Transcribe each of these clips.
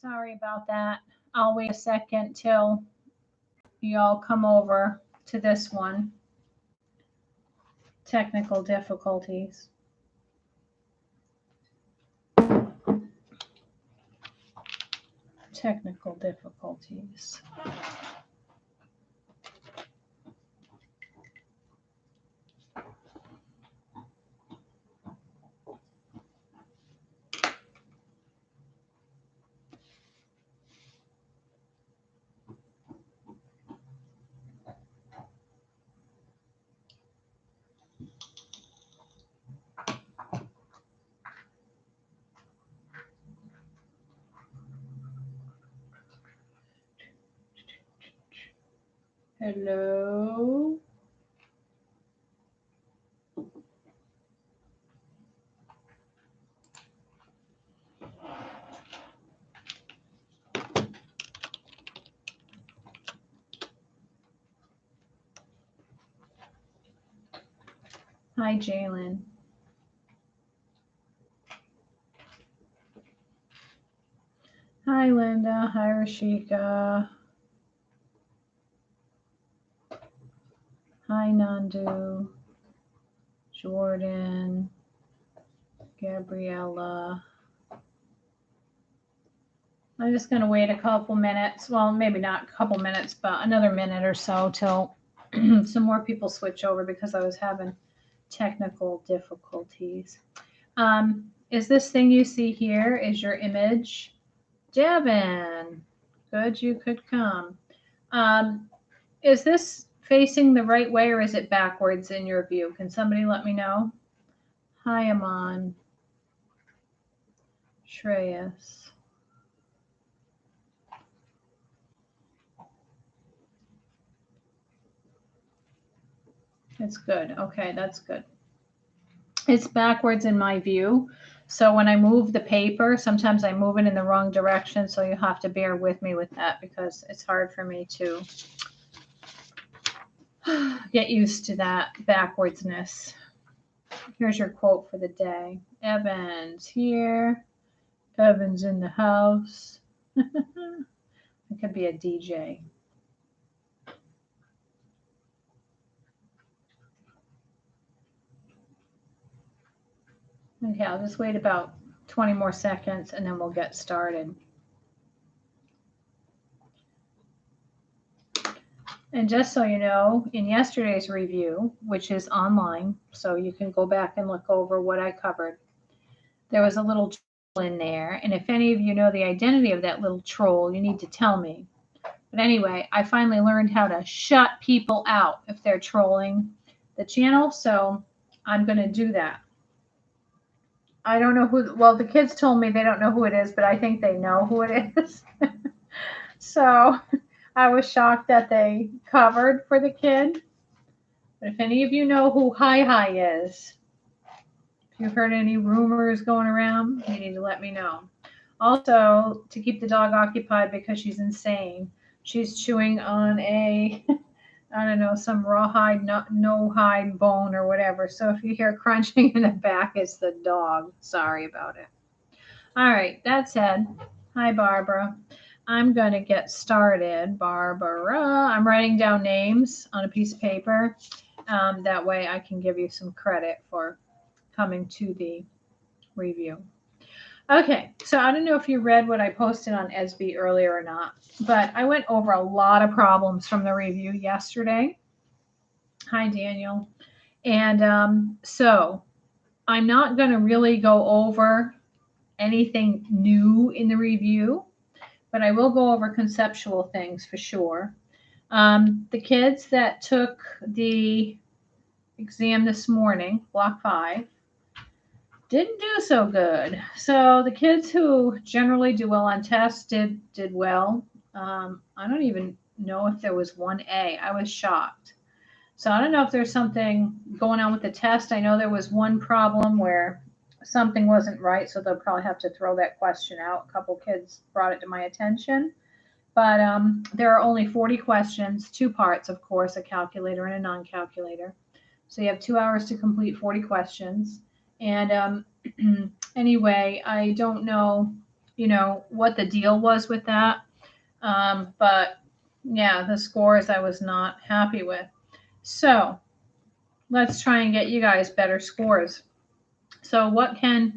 Sorry about that. I'll wait a second till y'all come over to this one. Technical difficulties. Technical difficulties. Hello. Hi, Jalen. Hi, Linda. Hi, Rashika. Hi, Nandu. Jordan. Gabriella. I'm just going to wait a couple minutes. Well, maybe not a couple minutes, but another minute or so till some more people switch over because I was having technical difficulties. Is this thing you see here is your image? Devin, good you could come. Is this facing the right way or is it backwards in your view? Can somebody let me know? Hi, Aman. Shreyas. It's good. Okay, that's good. It's backwards in my view. So when I move the paper, sometimes I move it in the wrong direction. So you have to bear with me with that because it's hard for me to get used to that backwardsness. Here's your quote for the day. Evan's here. Evan's in the house. It could be a DJ. Okay, I'll just wait about 20 more seconds and then we'll get started. And just so you know, in yesterday's review, which is online, so you can go back and look over what I covered, there was a little troll in there. And if any of you know the identity of that little troll, you need to tell me. But anyway, I finally learned how to shut people out if they're trolling the channel. So I'm going to do that. I don't know who, well, the kids told me they don't know who it is, but I think they know who it is. So I was shocked that they covered for the kid. But if any of you know who Hi Hi is, if you've heard any rumors going around, you need to let me know. Also, to keep the dog occupied because she's insane, she's chewing on a, I don't know, some rawhide, no hide bone or whatever. So if you hear crunching in the back, it's the dog. Sorry about it. All right, that said, hi, Barbara. I'm going to get started. Barbara, I'm writing down names on a piece of paper. That way I can give you some credit for coming to the review. Okay, so I don't know if you read what I posted on SB earlier or not, but I went over a lot of problems from the review yesterday. Hi, Daniel. And so I'm not going to really go over anything new in the review, but I will go over conceptual things for sure. The kids that took the exam this morning, block 5, didn't do so good. So the kids who generally do well on tests did well. I don't even know if there was 1A. I was shocked. So I don't know if there's something going on with the test. I know there was one problem where something wasn't right, so they'll probably have to throw that question out. A couple kids brought it to my attention. But there are only 40 questions, 2 parts, of course, a calculator and a non-calculator. So you have 2 hours to complete 40 questions. And anyway, I don't know you know, what the deal was with that. But yeah, the scores I was not happy with. So let's try and get you guys better scores. So what do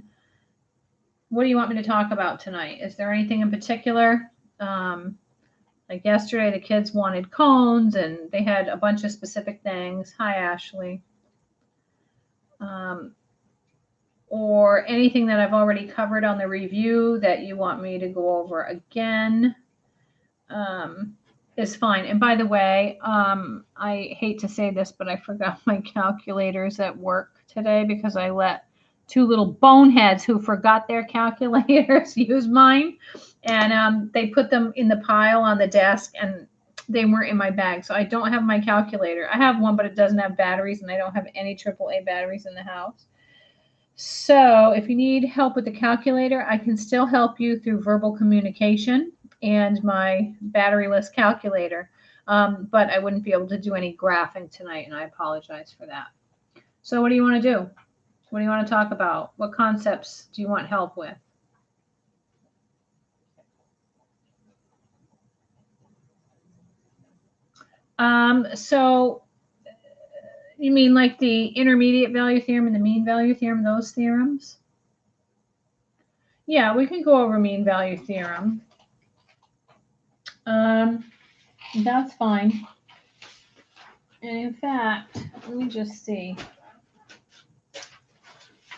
you want me to talk about tonight? Is there anything in particular? Like yesterday, the kids wanted cones and they had a bunch of specific things. Hi, Ashley. Or anything that I've already covered on the review that you want me to go over again is fine. And by the way, I hate to say this, but I forgot my calculators at work today because I let two little boneheads who forgot their calculators use mine. And they put them in the pile on the desk and they weren't in my bag. So I don't have my calculator. I have one, but it doesn't have batteries and I don't have any AAA batteries in the house. So if you need help with the calculator, I can still help you through verbal communication and my batteryless calculator. But I wouldn't be able to do any graphing tonight, and I apologize for that. So what do you want to do? What do you want to talk about? What concepts do you want help with? So you mean like the intermediate value theorem and the mean value theorem, those theorems? Yeah, we can go over mean value theorem. That's fine. And in fact, let me just see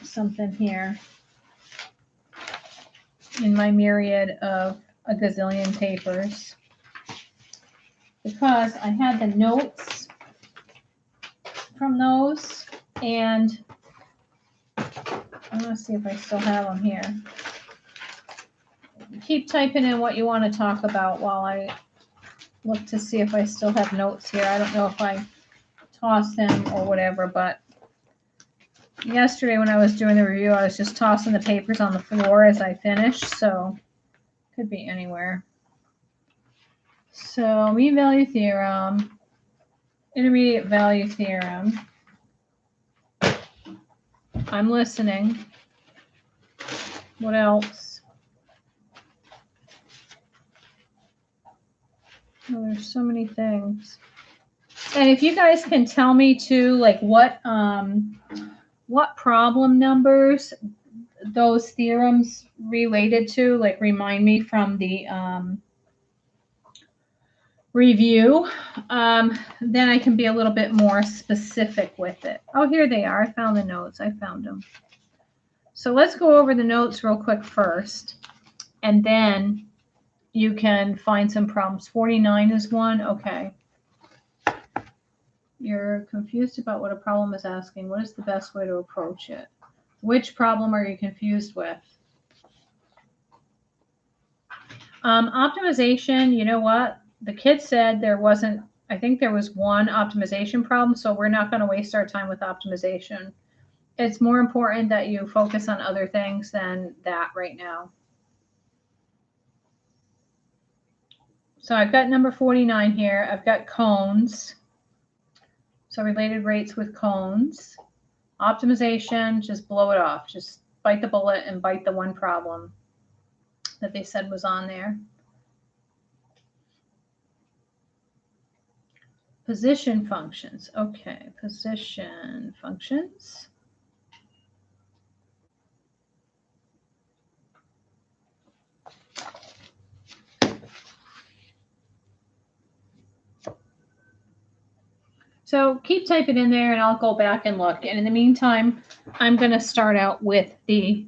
something here in my myriad of a gazillion papers, because I had the notes from those, and I'm going to see if I still have them here. Keep typing in what you want to talk about while I look to see if I still have notes here. I don't know if I tossed them or whatever, but yesterday when I was doing the review, I was just tossing the papers on the floor as I finished, so could be anywhere. So mean value theorem, intermediate value theorem. I'm listening. What else? Oh, there's so many things. And if you guys can tell me too, like what problem numbers those theorems related to, like remind me from the review, then I can be a little bit more specific with it. Oh, here they are. I found the notes. I found them. So let's go over the notes real quick first, and then you can find some problems. 49 is one. Okay. You're confused about what a problem is asking. What is the best way to approach it? Which problem are you confused with? Optimization, you know what? The kid said there wasn't, I think there was one optimization problem, so we're not going to waste our time with optimization. It's more important that you focus on other things than that right now. So I've got number 49 here. I've got cones. So related rates with cones. Optimization, just blow it off. Just bite the bullet and bite the one problem that they said was on there. Position functions. Okay, position functions. So keep typing in there and I'll go back and look. And in the meantime, I'm going to start out with the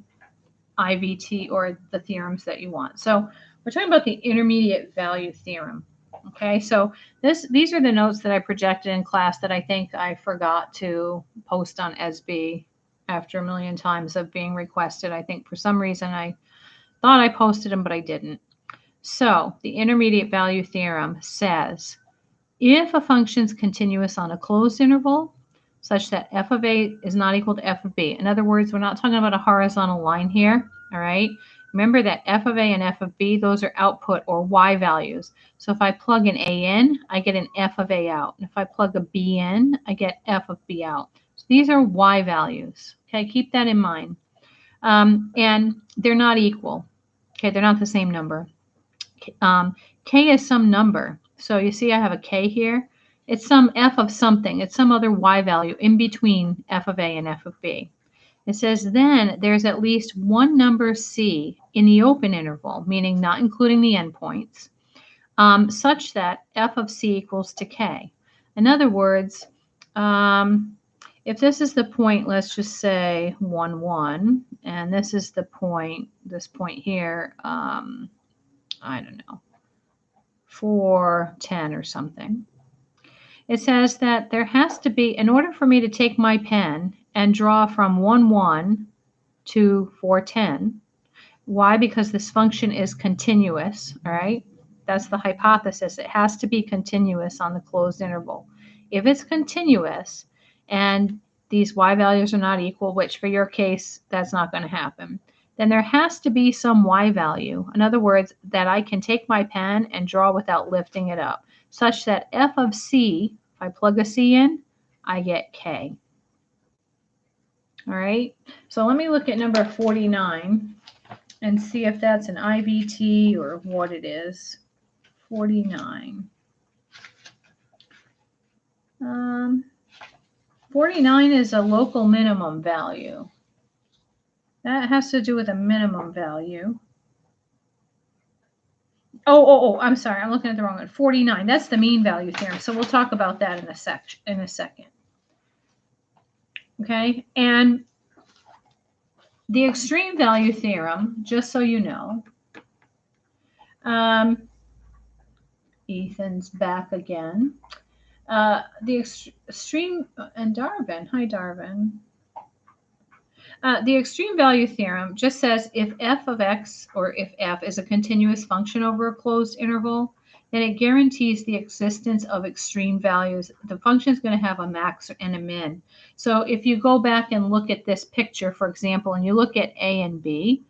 IVT or the theorems that you want. So we're talking about the intermediate value theorem. Okay, so these are the notes that I projected in class that I think I forgot to post on SB after a million times of being requested. I think for some reason I thought I posted them, but I didn't. So the intermediate value theorem says, if a function is continuous on a closed interval, such that f of a is not equal to f of b. In other words, we're not talking about a horizontal line here, all right? Remember that f of a and f of b, those are output or y values. So if I plug an a in, I get an f of a out. And if I plug a b in, I get f of b out. So these are y values, okay? Keep that in mind. And they're not equal. Okay, they're not the same number. K is some number. So you see I have a K here. It's some f of something. It's some other y value in between f of a and f of b. It says then there's at least one number c in the open interval, meaning not including the endpoints, such that f of c equals to k. In other words, if this is the point, let's just say 1, 1, and this is the point, this point here, I don't know, 4, 10 or something. It says that there has to be, in order for me to take my pen and draw from 1, 1 to 4, 10, why? Because this function is continuous, all right? That's the hypothesis. It has to be continuous on the closed interval. If it's continuous and these y values are not equal, which for your case, that's not going to happen, then there has to be some y value. In other words, that I can take my pen and draw without lifting it up, such that f of c, if I plug a c in, I get k. All right, so let me look at number 49 and see if that's an IVT or what it is. 49. 49 is a local minimum value. That has to do with a minimum value. Oh, I'm sorry. I'm looking at the wrong one. 49. That's the mean value theorem. So we'll talk about that in a second. Okay? And the extreme value theorem, just so you know, Ethan's back again. The extreme, and Darwin, hi Darwin. The extreme value theorem just says if f of x, or if f is a continuous function over a closed interval, then it guarantees the existence of extreme values. The function is going to have a max and a min. So if you go back and look at this picture, for example, and you look at a and b,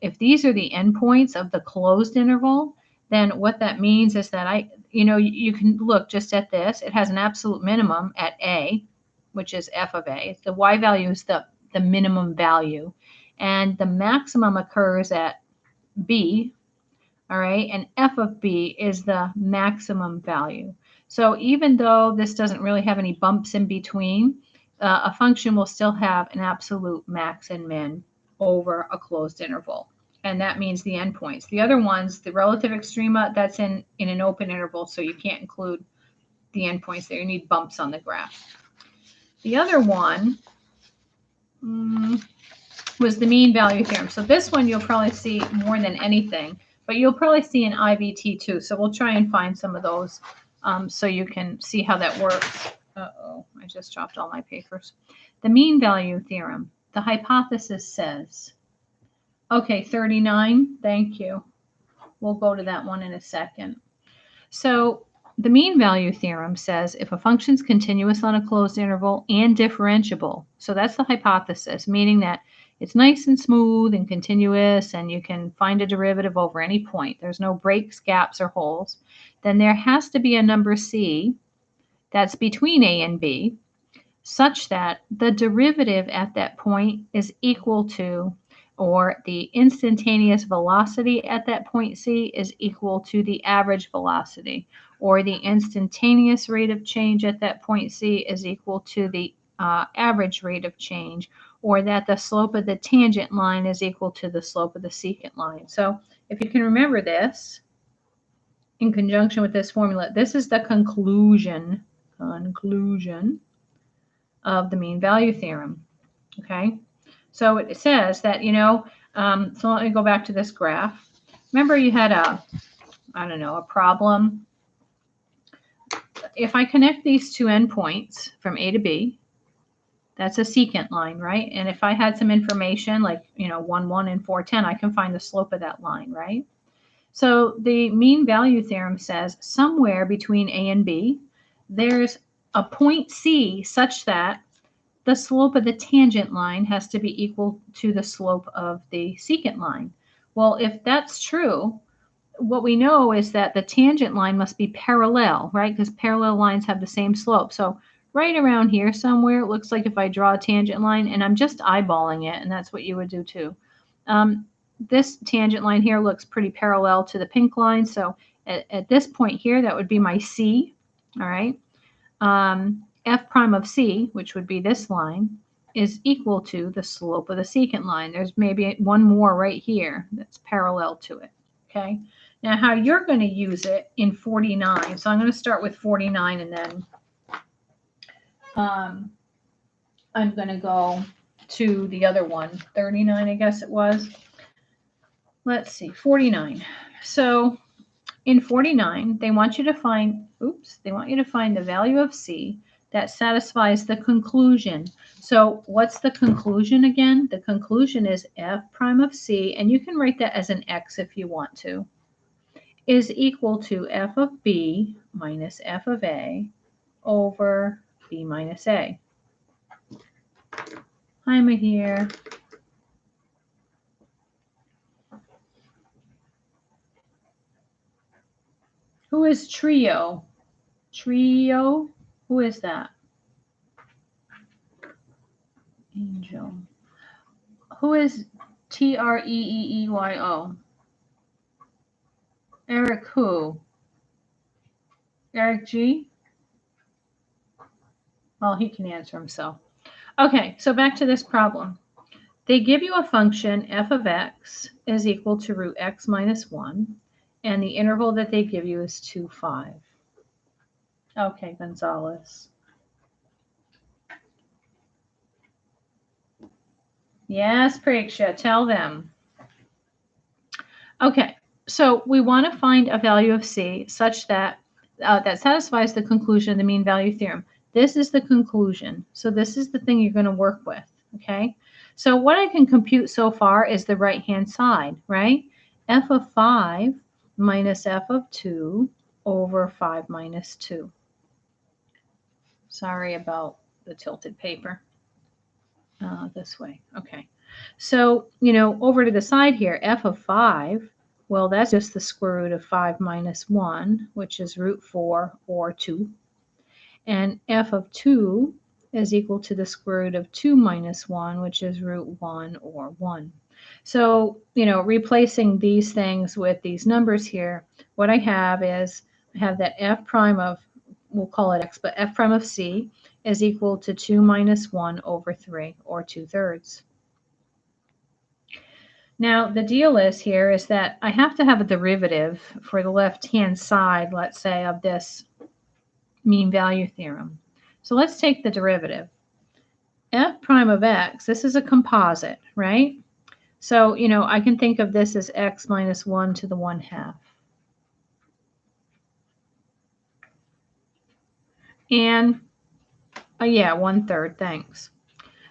if these are the endpoints of the closed interval, then what that means is that you can look just at this. It has an absolute minimum at a, which is f of a. The y value is the minimum value, and the maximum occurs at b, all right, and f of b is the maximum value. So even though this doesn't really have any bumps in between, a function will still have an absolute max and min over a closed interval, and that means the endpoints. The other ones, the relative extrema, that's in an open interval, so you can't include the endpoints there. You need bumps on the graph. The other one was the mean value theorem. So this one you'll probably see more than anything, but you'll probably see an IVT too. So we'll try and find some of those so you can see how that works. Uh-oh, I just dropped all my papers. The mean value theorem, the hypothesis says, okay, 39, thank you. We'll go to that one in a second. So the mean value theorem says if a function is continuous on a closed interval and differentiable, so that's the hypothesis, meaning that it's nice and smooth and continuous and you can find a derivative over any point. There's no breaks, gaps, or holes. Then there has to be a number c that's between a and b such that the derivative at that point is equal to, or the instantaneous velocity at that point c is equal to the average velocity, or the instantaneous rate of change at that point c is equal to the average rate of change, or that the slope of the tangent line is equal to the slope of the secant line. So if you can remember this in conjunction with this formula, this is the conclusion of the mean value theorem. Okay, so it says that, so let me go back to this graph. Remember you had a problem. If I connect these two endpoints from A to B, that's a secant line, right? And if I had some information like, 1, 1 and 4, 10, I can find the slope of that line, right? So the mean value theorem says somewhere between A and B, there's a point C such that the slope of the tangent line has to be equal to the slope of the secant line. Well, if that's true, what we know is that the tangent line must be parallel, right? Because parallel lines have the same slope. So right around here somewhere, it looks like if I draw a tangent line, and I'm just eyeballing it, and that's what you would do too. this tangent line here looks pretty parallel to the pink line. So at this point here, that would be my C, all right? F prime of C, which would be this line, is equal to the slope of the secant line. There's maybe one more right here that's parallel to it, okay? Now how you're going to use it in 49, so I'm going to start with 49 and then I'm going to go to the other one, 39 I guess it was. Let's see, 49. So in 49, they want you to find, the value of C that satisfies the conclusion. So what's the conclusion again? The conclusion is F prime of C, and you can write that as an X if you want to, is equal to F of B minus F of A over B minus A. Hi, Mahir. Who is Trio? Trio? Who is that? Angel. Who is Treeeyo? Eric who? Eric G? Well, he can answer himself. Okay, so back to this problem. They give you a function f of x is equal to root x minus 1, and the interval that they give you is 2, 5. Okay, Gonzalez. Yes, Preksha, tell them. Okay, so we want to find a value of C such that that satisfies the conclusion of the mean value theorem. This is the conclusion. So this is the thing you're going to work with, okay? So what I can compute so far is the right-hand side, right? F of 5 minus F of 2 over 5 minus 2. Sorry about the tilted paper. This way, okay. So, over to the side here, F of 5, well, that's just the square root of 5 minus 1, which is root 4 or 2. And F of 2 is equal to the square root of 2 minus 1, which is root 1 or 1. So, replacing these things with these numbers here, what I have is I have that F prime of, we'll call it X, but F prime of C is equal to 2 minus 1 over 3, or 2/3. Now, the deal is here is that I have to have a derivative for the left-hand side, let's say, of this mean value theorem. So let's take the derivative. F prime of x, this is a composite, right? So, I can think of this as x minus 1 to the 1/2. And, yeah, 1/3, thanks.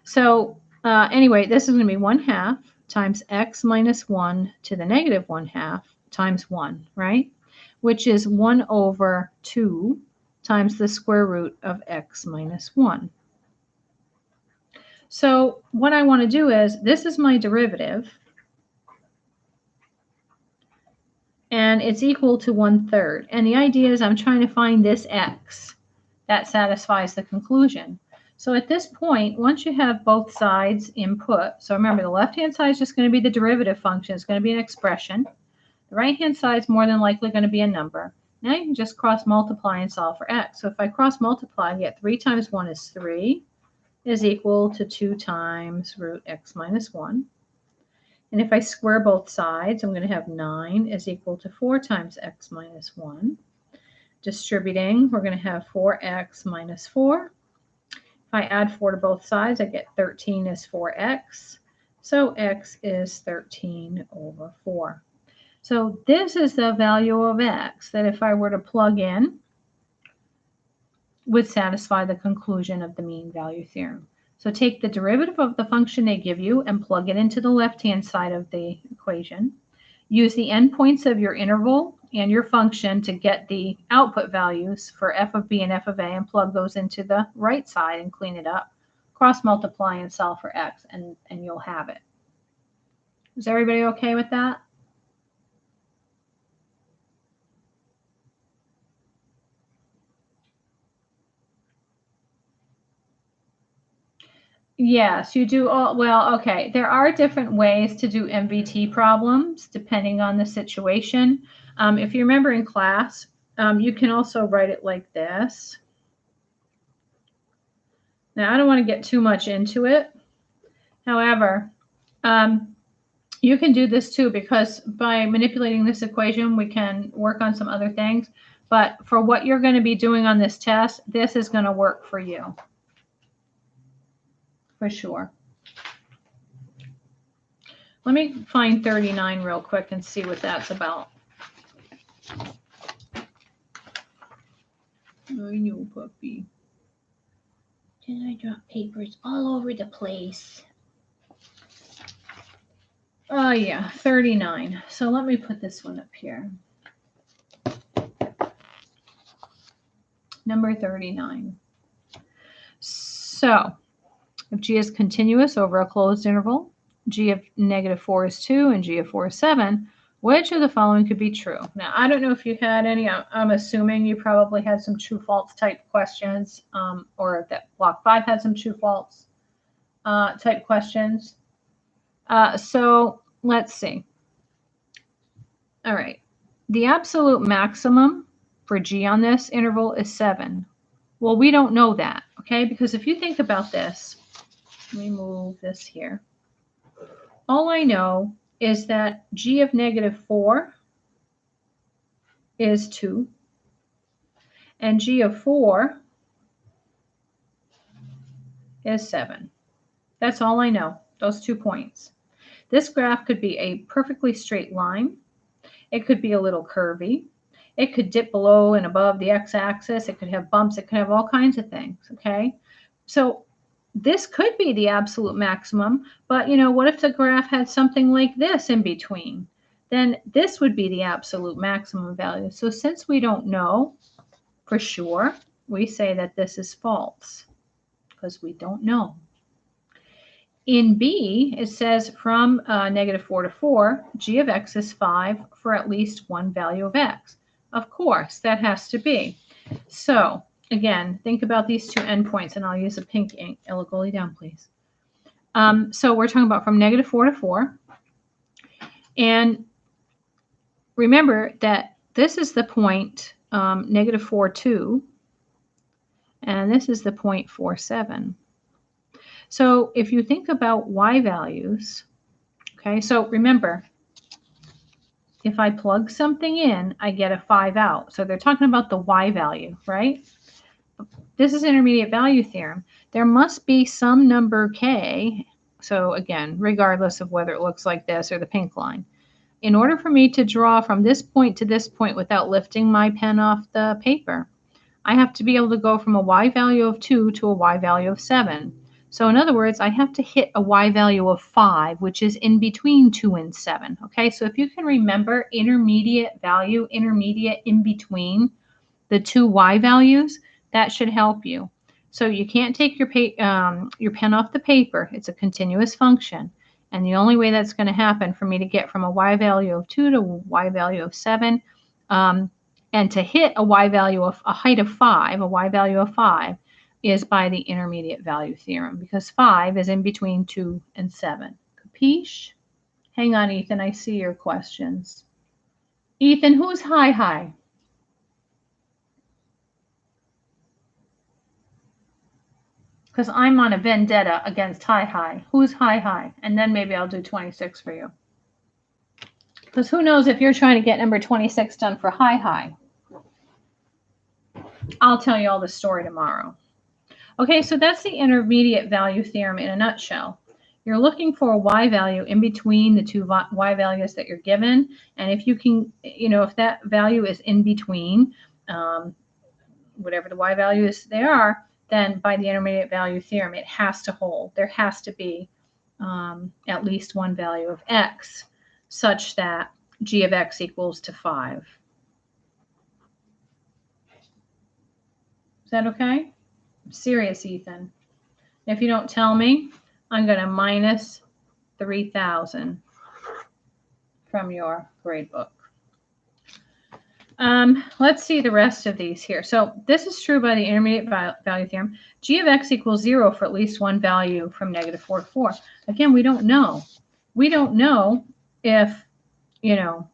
So, anyway, this is going to be 1/2 times x minus 1 to the negative 1/2 times 1, right? Which is 1 over 2 times the square root of x minus 1. So what I want to do is, this is my derivative, and it's equal to 1/3. And the idea is I'm trying to find this x that satisfies the conclusion. So at this point, once you have both sides input, so remember the left-hand side is just going to be the derivative function. It's going to be an expression. The right-hand side is more than likely going to be a number. Now you can just cross multiply and solve for x. So if I cross multiply, I get 3 times 1 is 3 is equal to 2 times root x minus 1. And if I square both sides, I'm going to have 9 is equal to 4 times x minus 1. Distributing, we're going to have 4x minus 4. If I add 4 to both sides, I get 13 is 4x. So x is 13 over 4. So this is the value of x that if I were to plug in would satisfy the conclusion of the mean value theorem. So take the derivative of the function they give you and plug it into the left-hand side of the equation. Use the endpoints of your interval and your function to get the output values for f of b and f of a and plug those into the right side and clean it up. Cross multiply and solve for x and you'll have it. Is everybody okay with that? Yes, you do all, well, okay. There are different ways to do MVT problems depending on the situation. If you remember in class, you can also write it like this. Now, I don't want to get too much into it. However, you can do this too, because by manipulating this equation, we can work on some other things. But for what you're going to be doing on this test, this is going to work for you. For sure. Let me find 39 real quick and see what that's about. I know, puppy. Did I drop papers all over the place? Oh, yeah, 39. So let me put this one up here. Number 39. So, if G is continuous over a closed interval, G of -4 is 2 and G of 4 is 7, which of the following could be true? Now, I don't know if you had any. I'm assuming you probably had some true-false type questions, or that block 5 had some true-false type questions. So let's see. All right. The absolute maximum for G on this interval is 7. Well, we don't know that, okay? Because if you think about this, let me move this here. All I know is that G of -4 is 2, and G of 4 is 7. That's all I know, those 2 points. This graph could be a perfectly straight line. It could be a little curvy. It could dip below and above the x-axis. It could have bumps. It could have all kinds of things, okay? So this could be the absolute maximum, but, you know, what if the graph had something like this in between? Then this would be the absolute maximum value. So since we don't know for sure, we say that this is false because we don't know. In B, it says from -4 to 4, G of x is 5 for at least one value of x. Of course, that has to be. So again, think about these two endpoints, and I'll use a pink ink. Ella, go lay down, please. So we're talking about from -4 to 4. And remember that this is the point -4, 2, and this is the point 4, 7. So if you think about y values, okay, so remember, if I plug something in, I get a 5 out. So they're talking about the y value, right? This is intermediate value theorem. There must be some number k, so again, regardless of whether it looks like this or the pink line. In order for me to draw from this point to this point without lifting my pen off the paper, I have to be able to go from a y value of 2 to a y value of 7. So in other words, I have to hit a y value of 5, which is in between 2 and 7. Okay, so if you can remember intermediate value, intermediate in between the two y values, that should help you. So you can't take your pen off the paper. It's a continuous function. And the only way that's going to happen for me to get from a y value of 2 to a y value of 7, and to hit a y value of a height of 5, a y value of 5, is by the intermediate value theorem, because 5 is in between 2 and 7. Capiche? Hang on, Ethan. I see your questions. Ethan, who's high? Because I'm on a vendetta against high. Who's high? And then maybe I'll do 26 for you. Because who knows if you're trying to get number 26 done for high. I'll tell you all the story tomorrow. Okay, so that's the intermediate value theorem in a nutshell. You're looking for a y value in between the two y values that you're given. And if you can, if that value is in between, whatever the y values they are, then by the intermediate value theorem, it has to hold. There has to be at least one value of x such that g of x equals to 5. Is that okay? I'm serious, Ethan. If you don't tell me, I'm going to minus 3,000 from your grade book. Let's see the rest of these here. So this is true by the intermediate value theorem. G of x equals 0 for at least one value from -4 to 4. Again, we don't know. We don't know if, you know,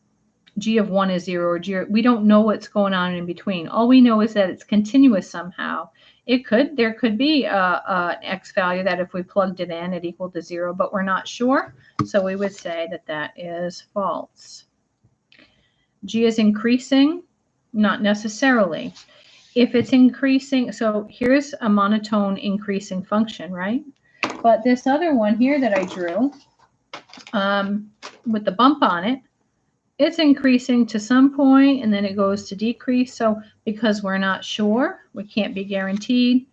G of 1 is 0 or G. We don't know what's going on in between. All we know is that it's continuous somehow. There could be an x value that if we plugged it in, it equaled to 0, but we're not sure. So we would say that that is false. G is increasing, not necessarily. If it's increasing, so here's a monotone increasing function, right? But this other one here that I drew with the bump on it, it's increasing to some point and then it goes to decrease. So because we're not sure, we can't be guaranteed,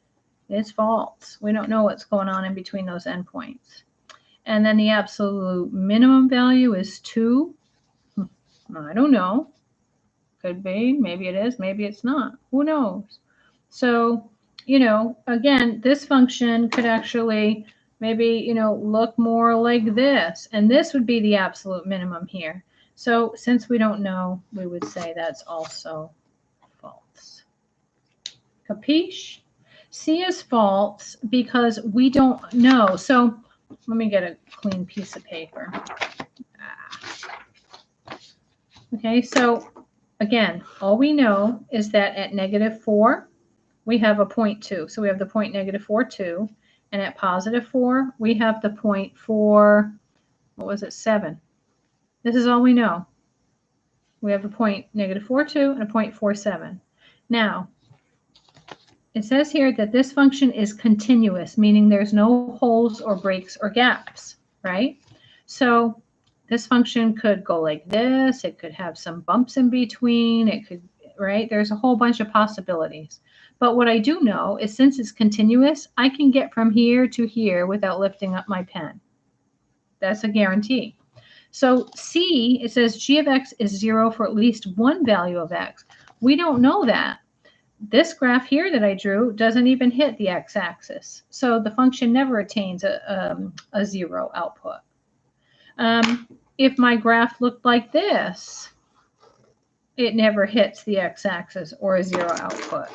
it's false. We don't know what's going on in between those endpoints. And then the absolute minimum value is 2. I don't know. Could be. Maybe it is. Maybe it's not. Who knows? So, you know, again, this function could actually maybe, you know, look more like this. And this would be the absolute minimum here. So since we don't know, we would say that's also false. Capiche? C is false because we don't know. So let me get a clean piece of paper. Okay, so again, all we know is that at -4, we have a 0.2. So we have the point -4, 2. And at +4, we have the point 4, what was it, 7. This is all we know. We have a point -4, 2 and a point 4, 7. Now, it says here that this function is continuous, meaning there's no holes or breaks or gaps, right? So this function could go like this. It could have some bumps in between. It could, right? There's a whole bunch of possibilities. But what I do know is since it's continuous, I can get from here to here without lifting up my pen. That's a guarantee. So C, it says G of x is 0 for at least one value of x. We don't know that. This graph here that I drew doesn't even hit the x-axis. So the function never attains a 0 output. If my graph looked like this, it never hits the x-axis or a 0 output.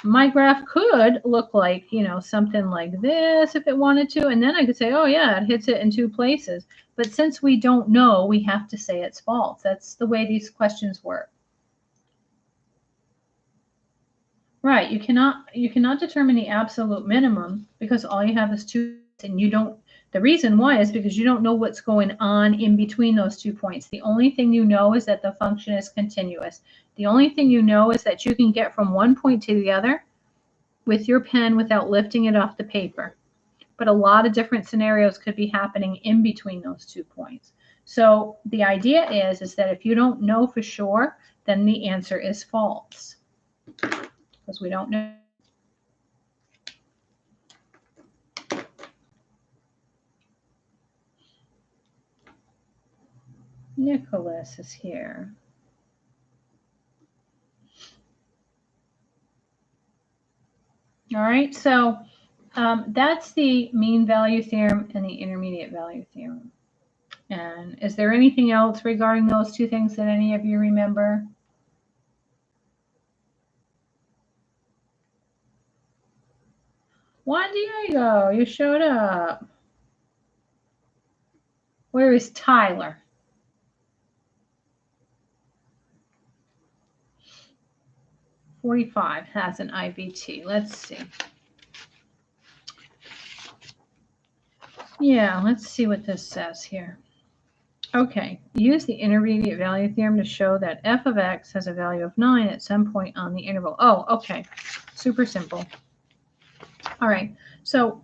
My graph could look like, you know, something like this if it wanted to, and then I could say, oh yeah, it hits it in 2 places. But since we don't know, we have to say it's false. That's the way these questions work. Right, you cannot determine the absolute minimum because all you have is 2, and you don't. The reason why is because you don't know what's going on in between those 2 points. The only thing you know is that the function is continuous. The only thing you know is that you can get from one point to the other with your pen without lifting it off the paper. But a lot of different scenarios could be happening in between those 2 points. So the idea is that if you don't know for sure, then the answer is false because we don't know. Nicholas is here. All right, so that's the mean value theorem and the intermediate value theorem. And is there anything else regarding those 2 things that any of you remember? Juan Diego, you showed up. Where is Tyler? .45 has an IVT. Let's see. Yeah, let's see what this says here. Okay, use the intermediate value theorem to show that f of x has a value of 9 at some point on the interval. Oh, okay, super simple. All right, so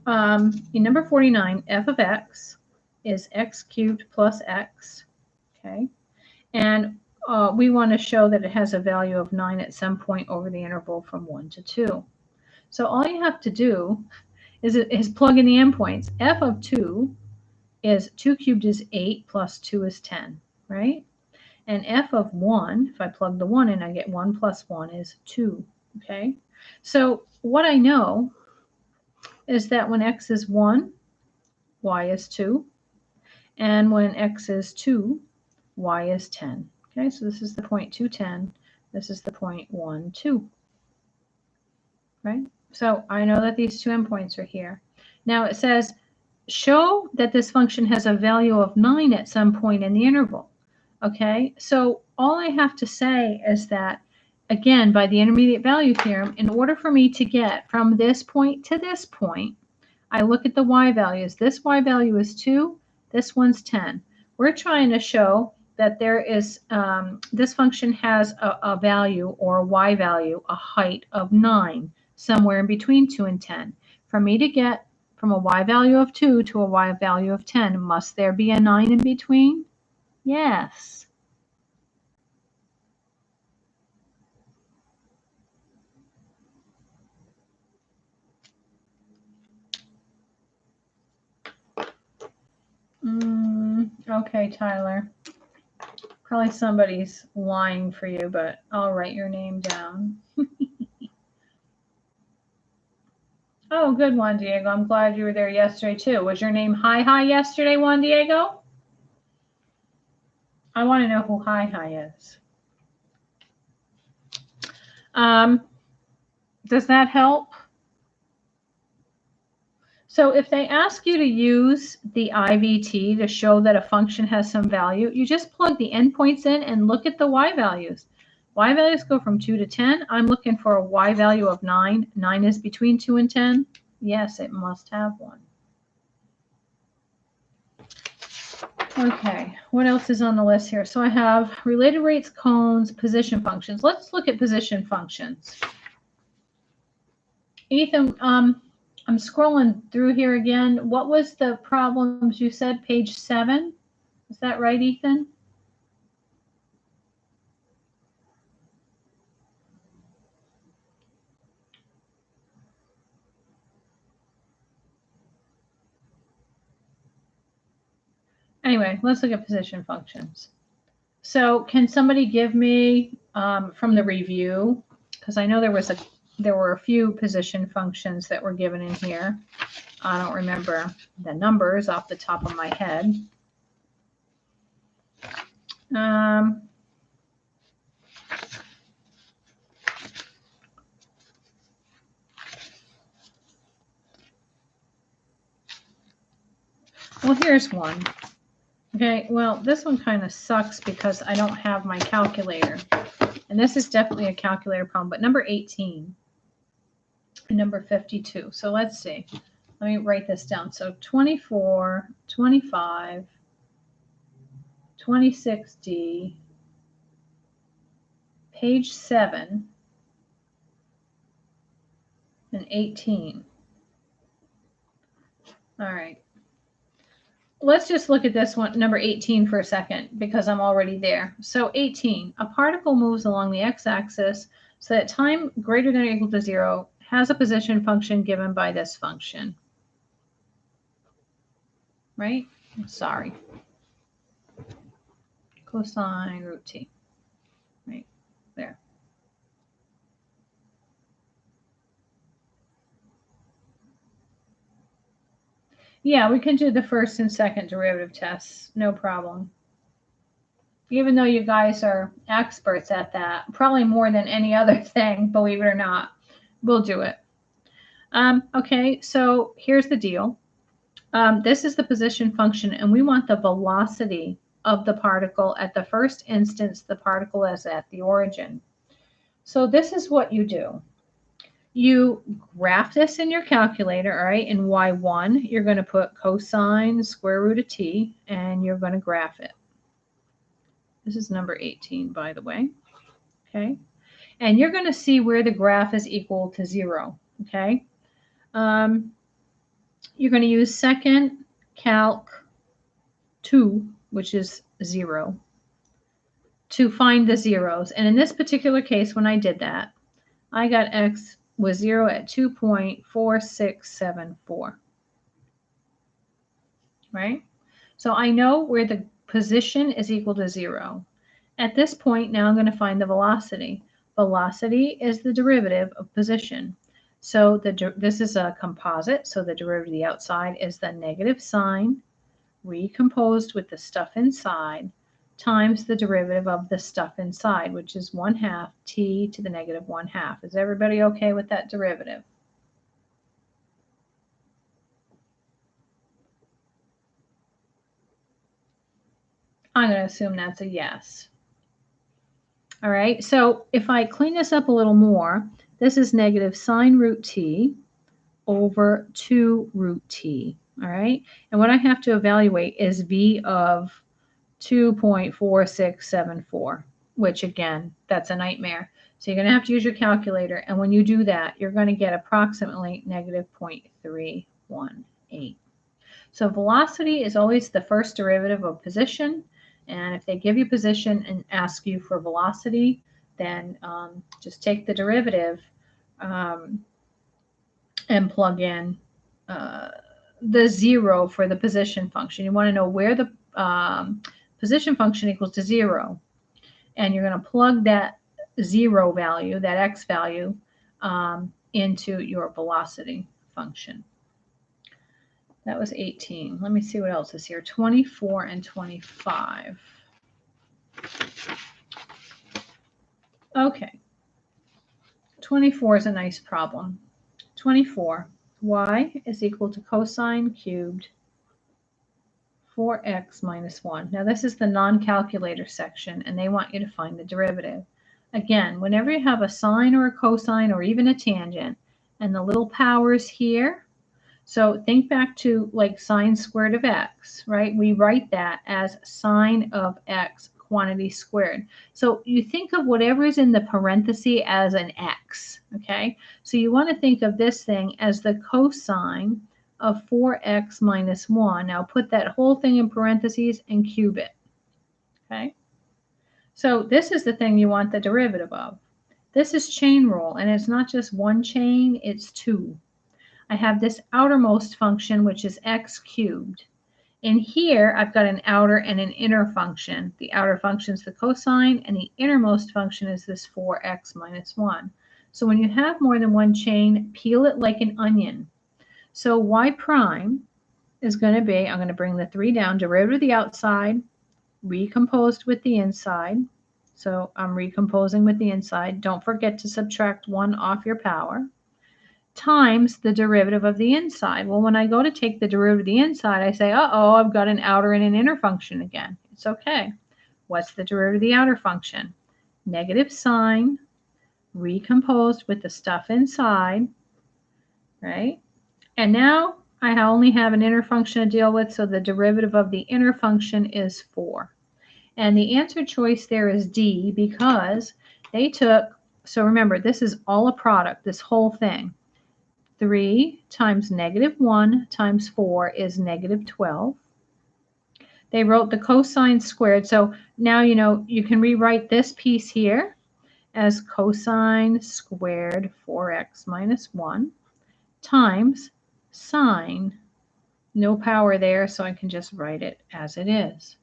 in number 49, f of x is x cubed plus x, okay? And we want to show that it has a value of 9 at some point over the interval from 1 to 2. So all you have to do is plug in the endpoints. F of 2 is 2 cubed is 8 plus 2 is 10, right? And f of 1, if I plug the 1 in, I get 1 plus 1 is 2, okay? So what I know is that when x is 1, y is 2. And when x is 2, y is 10. Okay, so this is the point 210. This is the point 1, 2. Right? So I know that these two endpoints are here. Now it says, show that this function has a value of 9 at some point in the interval. Okay, so all I have to say is that, again, by the intermediate value theorem, in order for me to get from this point to this point, I look at the y values. This y value is 2, this one's 10. We're trying to show that there is, this function has a value or a y value, a height of 9, somewhere in between 2 and 10. For me to get from a y value of 2 to a y value of 10, must there be a 9 in between? Yes. Okay, Tyler. Probably somebody's lying for you, but I'll write your name down. Oh, good, Juan Diego. I'm glad you were there yesterday, too. Was your name Hi yesterday, Juan Diego? I want to know who Hi is. Does that help? So if they ask you to use the IVT to show that a function has some value, you just plug the endpoints in and look at the y values. Y values go from 2 to 10. I'm looking for a y value of 9. 9 is between 2 and 10. Yes, it must have one. Okay, what else is on the list here? So I have related rates, cones, position functions. Let's look at position functions. Ethan, I'm scrolling through here again. What was the problems you said? Page 7? Is that right, Ethan? Anyway, let's look at position functions. So can somebody give me from the review, because I know there were a few position functions that were given in here. I don't remember the numbers off the top of my head. Well, here's one. Okay, well, this one kind of sucks because I don't have my calculator. And this is definitely a calculator problem, but number 18 and number 52. So let's see. Let me write this down. So 24, 25, 26D, page 7, and 18. All right. Let's just look at this one, number 18, for a second, because I'm already there. So 18, a particle moves along the x-axis so that time greater than or equal to 0 has a position function given by this function. Right? Sorry. Cosine root t. Right there. Yeah, we can do the first and second derivative tests, no problem. Even though you guys are experts at that, probably more than any other thing, believe it or not, we'll do it. Okay, so here's the deal. This is the position function, and we want the velocity of the particle at the first instance the particle is at the origin. So this is what you do. You graph this in your calculator, all right? In y1, you're going to put cosine square root of t, and you're going to graph it. This is number 18, by the way. Okay? And you're going to see where the graph is equal to 0. Okay? You're going to use second calc 2, which is 0, to find the zeros. And in this particular case, when I did that, I got x was 0 at 2.4674. Right? So I know where the position is equal to 0. At this point, now I'm going to find the velocity. Velocity is the derivative of position. So this is a composite, so the derivative of the outside is the negative sign recomposed with the stuff inside times the derivative of the stuff inside, which is 1/2 t to the negative 1/2. Is everybody okay with that derivative? I'm going to assume that's a yes. All right, so if I clean this up a little more, this is negative sine root t over 2 root t. All right, and what I have to evaluate is v of 2.4674, which again, that's a nightmare. So you're going to have to use your calculator, and when you do that, you're going to get approximately negative 0.318. So velocity is always the first derivative of position, and if they give you position and ask you for velocity, then just take the derivative and plug in the 0 for the position function. You want to know where the position function equals to 0, and you're going to plug that 0 value, that x value, into your velocity function. That was 18. Let me see what else is here. 24 and 25. Okay. 24 is a nice problem. 24. Y is equal to cosine cubed 4x minus 1. Now this is the non-calculator section, and they want you to find the derivative. Again, whenever you have a sine or a cosine or even a tangent, and the little powers here, so think back to like sine squared of x, right? We write that as sine of x quantity squared. So you think of whatever is in the parenthesis as an x, okay? So you want to think of this thing as the cosine of 4x minus 1. Now put that whole thing in parentheses and cube it, okay? So this is the thing you want the derivative of. This is chain rule, and it's not just one chain, it's two. I have this outermost function, which is x cubed. In here, I've got an outer and an inner function. The outer function is the cosine, and the innermost function is this 4x minus 1. So when you have more than one chain, peel it like an onion. So y prime is going to be, I'm going to bring the 3 down, derivative of the outside, recomposed with the inside. So I'm recomposing with the inside. Don't forget to subtract 1 off your power, times the derivative of the inside. Well, when I go to take the derivative of the inside, I say, uh-oh, I've got an outer and an inner function again. It's okay. What's the derivative of the outer function? Negative sine recomposed with the stuff inside, right? And now I only have an inner function to deal with, so the derivative of the inner function is 4. And the answer choice there is D, because they took, so remember, this is all a product, this whole thing. 3 times negative 1 times 4 is negative 12. They wrote the cosine squared. So now you know you can rewrite this piece here as cosine squared 4x minus 1 times sine. No power there, so I can just write it as it is.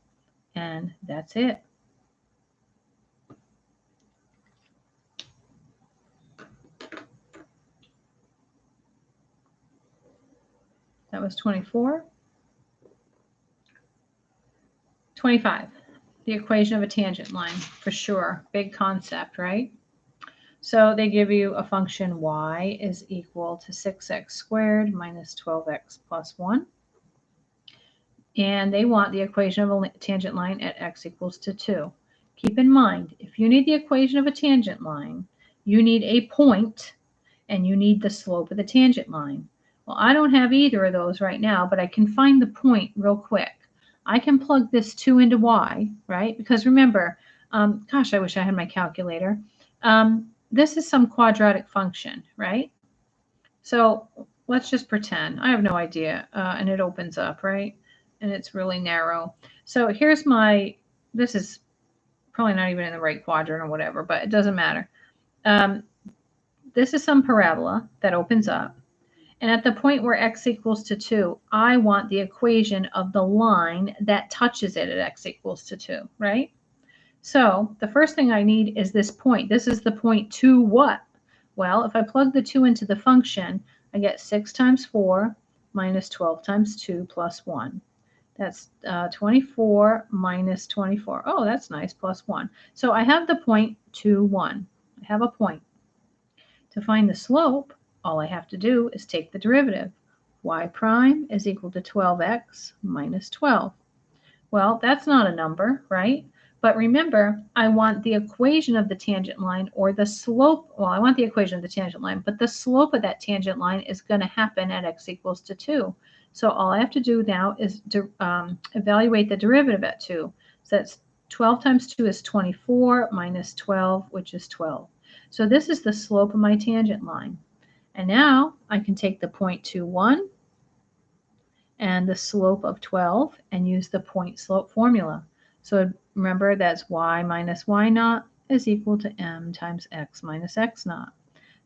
And that's it. That was 24. 25, the equation of a tangent line, for sure. Big concept, right? So they give you a function y is equal to 6x squared minus 12x plus 1. And they want the equation of a tangent line at x equals to 2. Keep in mind, if you need the equation of a tangent line, you need a point and you need the slope of the tangent line. Well, I don't have either of those right now, but I can find the point real quick. I can plug this 2 into y, right? Because remember, gosh, I wish I had my calculator. This is some quadratic function, right? So let's just pretend. I have no idea. And it opens up, right? And it's really narrow. So here's my, this is probably not even in the right quadrant or whatever, but it doesn't matter. This is some parabola that opens up. And at the point where x equals to 2, I want the equation of the line that touches it at x equals to 2, right? So the first thing I need is this point. This is the point 2 what? Well, if I plug the 2 into the function, I get 6 times 4 minus 12 times 2 plus 1. That's 24 minus 24. Oh, that's nice, plus 1. So I have the point 2, 1. I have a point. To find the slope, all I have to do is take the derivative. Y prime is equal to 12x minus 12. Well, that's not a number, right? But remember, I want the equation of the tangent line or the slope. Well, I want the equation of the tangent line, but the slope of that tangent line is going to happen at x equals to 2. So all I have to do now is evaluate the derivative at 2. So that's 12 times 2 is 24 minus 12, which is 12. So this is the slope of my tangent line. And now I can take the point 2, 1 and the slope of 12 and use the point slope formula. So remember, that's y minus y naught is equal to m times x minus x naught.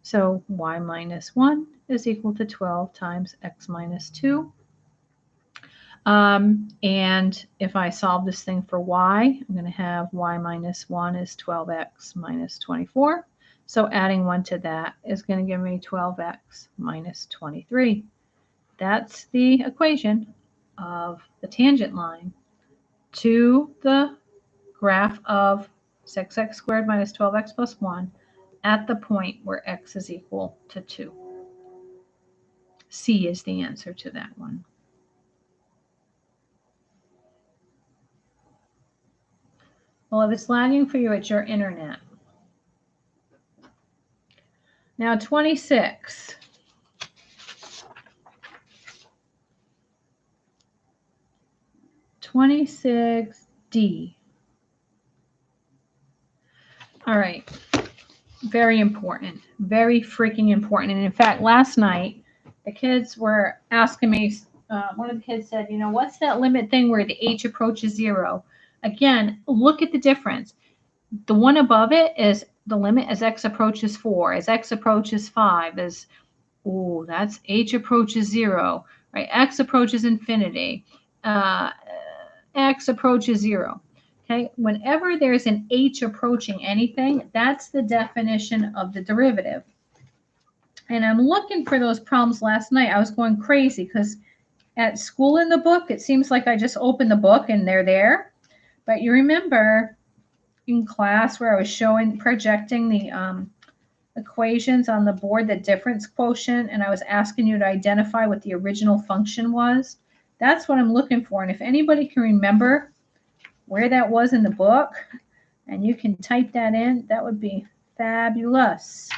So y minus 1 is equal to 12 times x minus 2. And if I solve this thing for y, I'm going to have y minus 1 is 12x minus 24. So adding 1 to that is going to give me 12x minus 23. That's the equation of the tangent line to the graph of 6x squared minus 12x plus 1 at the point where x is equal to 2. C is the answer to that one. Well, if it's lagging for you, it's your internet. Now 26. D. All right. Very important. Very freaking important. And in fact, last night, the kids were asking me, one of the kids said, you know, what's that limit thing where the h approaches 0? Again, look at the difference. The one above it is the limit as x approaches 4, as x approaches 5, as, oh, that's h approaches 0, right? X approaches infinity. X approaches 0. Okay, whenever there's an h approaching anything, that's the definition of the derivative. And I'm looking for those problems last night. I was going crazy because at school in the book, it seems like I just open the book and they're there. But you remember in class where I was projecting the equations on the board, the difference quotient, and I was asking you to identify what the original function was? That's what I'm looking for. And if anybody can remember where that was in the book, and you can type that in, that would be fabulous.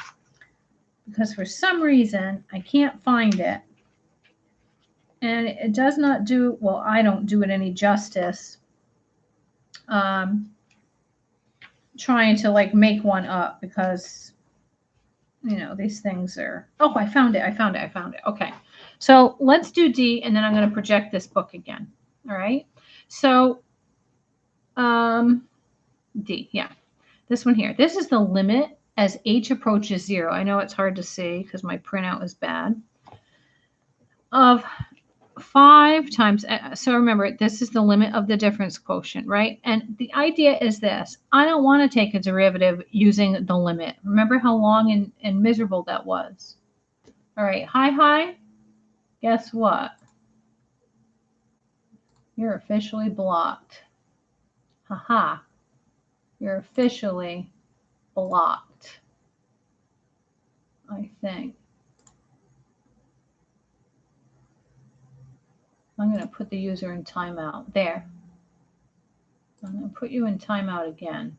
Because for some reason, I can't find it. And it does not do, well, I don't do it any justice. Trying to like make one up because, you know, these things are, oh, I found it. Okay. So let's do D, and then I'm going to project this book again. All right. So D, yeah, this one here. This is the limit as h approaches 0. I know it's hard to see because my printout is bad. Of 5 times, so remember, this is the limit of the difference quotient, right? And the idea is this. I don't want to take a derivative using the limit. Remember how long and miserable that was. All right, hi. Guess what? You're officially blocked. Haha. You're officially blocked, I think. I'm going to put the user in timeout. There. I'm going to put you in timeout again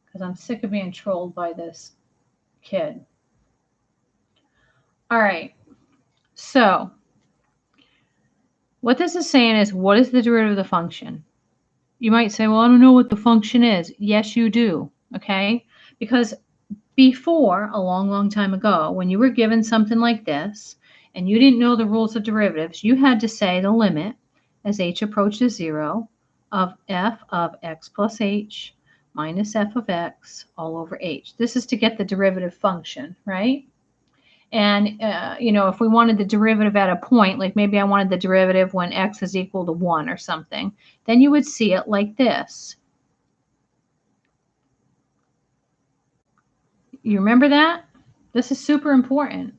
because I'm sick of being trolled by this kid. All right. So what this is saying is, what is the derivative of the function? You might say, well, I don't know what the function is. Yes, you do. Okay? Because before, a long time ago, when you were given something like this, and you didn't know the rules of derivatives, you had to say the limit as h approaches 0 of f of x plus h minus f of x all over h. This is to get the derivative function, right? And, you know, if we wanted the derivative at a point, like maybe I wanted the derivative when x is equal to 1 or something, then you would see it like this. You remember that? This is super important.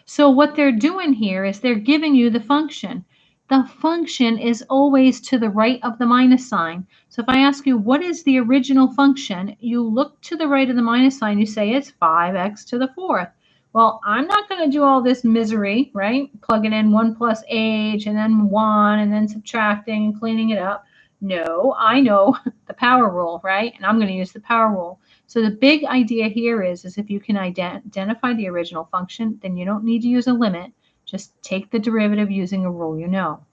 So what they're doing here is they're giving you the function. The function is always to the right of the minus sign. So if I ask you, what is the original function? You look to the right of the minus sign, you say it's 5x to the fourth. Well, I'm not going to do all this misery, right? Plugging in 1 plus age and then 1 and then subtracting and cleaning it up. No, I know the power rule, right? And I'm going to use the power rule. So the big idea here is if you can identify the original function, then you don't need to use a limit. Just take the derivative using a rule you know.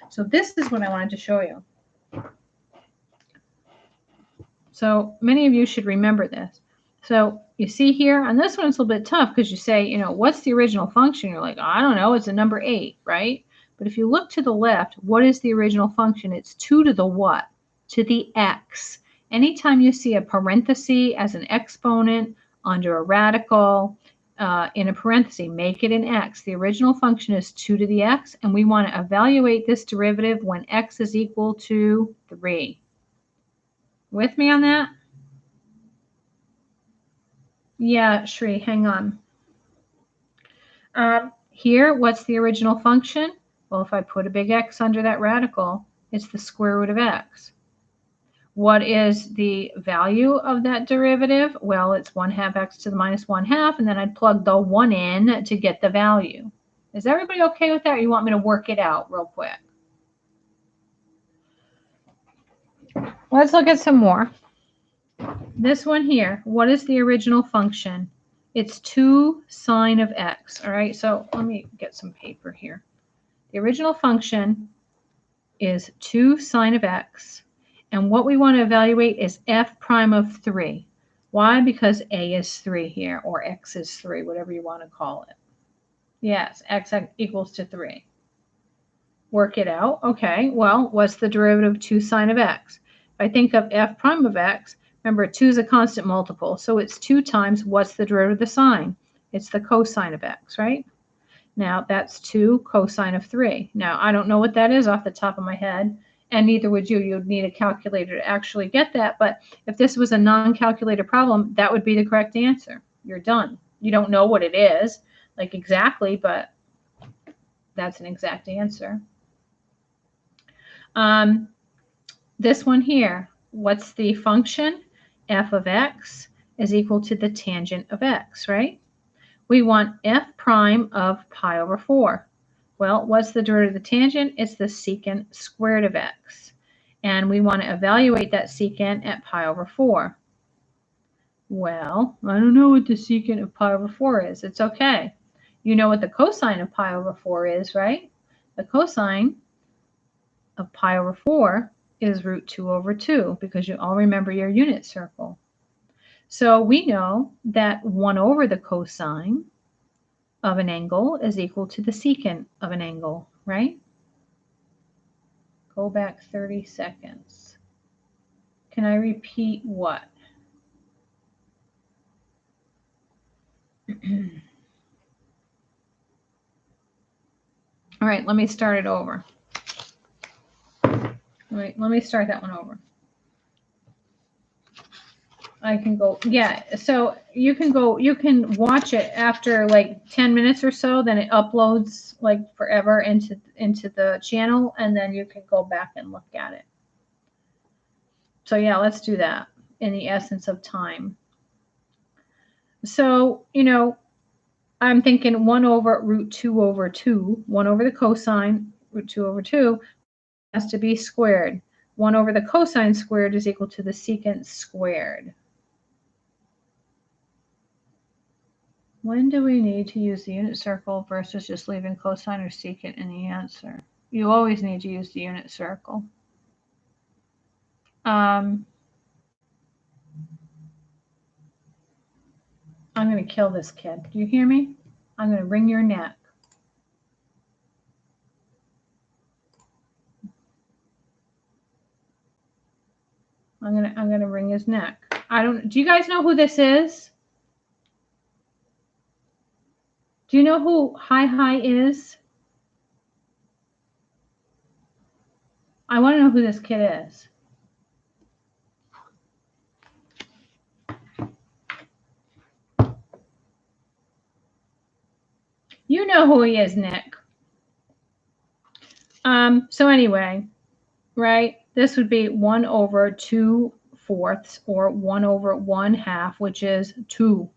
So this is what I wanted to show you. So many of you should remember this. So you see here, on this one it's a little bit tough because you say, you know, what's the original function? You're like, I don't know, it's a number 8, right? But if you look to the left, what is the original function? It's 2 to the what? To the x. Anytime you see a parenthesis as an exponent under a radical, in a parenthesis, make it an x. The original function is 2 to the x, and we want to evaluate this derivative when x is equal to 3. With me on that? Yeah, Shri, hang on. Here, what's the original function? Well, if I put a big X under that radical, it's the square root of X. What is the value of that derivative? Well, it's 1/2 X to the minus 1/2, and then I'd plug the 1 in to get the value. Is everybody okay with that, or you want me to work it out real quick? Let's look at some more. This one here, what is the original function? It's 2 sine of x, all right? So let me get some paper here. The original function is 2 sine of x, and what we want to evaluate is f prime of 3. Why? Because a is 3 here, or x is 3, whatever you want to call it. Yes, x equals to 3. Work it out. Okay, well, what's the derivative of 2 sine of x? If I think of f prime of x, remember 2 is a constant multiple, so it's 2 times what's the derivative of the sine? It's the cosine of x, right? Now that's 2 cosine of 3. Now I don't know what that is off the top of my head, and neither would you. You'd need a calculator to actually get that, but if this was a non-calculator problem, that would be the correct answer. You're done. You don't know what it is, like exactly, but that's an exact answer. This one here, what's the function? F of x is equal to the tangent of x, right? We want f prime of pi over 4. Well, what's the derivative of the tangent? It's the secant squared of x. And we want to evaluate that secant at pi over 4. Well, I don't know what the secant of pi over 4 is. It's okay. You know what the cosine of pi over 4 is, right? The cosine of pi over 4 is root 2 over 2, because you all remember your unit circle. So we know that 1 over the cosine of an angle is equal to the secant of an angle, right? Go back 30 seconds. Can I repeat what? All right, let me start it over. Let me start that one over. I can go, yeah, so you can watch it after like 10 minutes or so, then it uploads like forever into the channel, and then you can go back and look at it. So yeah, let's do that in the essence of time. So, you know, I'm thinking 1 over root 2 over 2, 1 over the cosine, root 2 over 2, has to be squared. 1 over the cosine squared is equal to the secant squared. When do we need to use the unit circle versus just leaving cosine or secant in the answer? You always need to use the unit circle. I'm going to kill this kid. Do you hear me? I'm going to wring your neck. I'm going to wring his neck. Do you guys know who this is? Do you know who Hi is? I want to know who this kid is. You know who he is, Nick. So anyway, right, this would be 1 over 2/4 or 1 over 1/2, which is 2.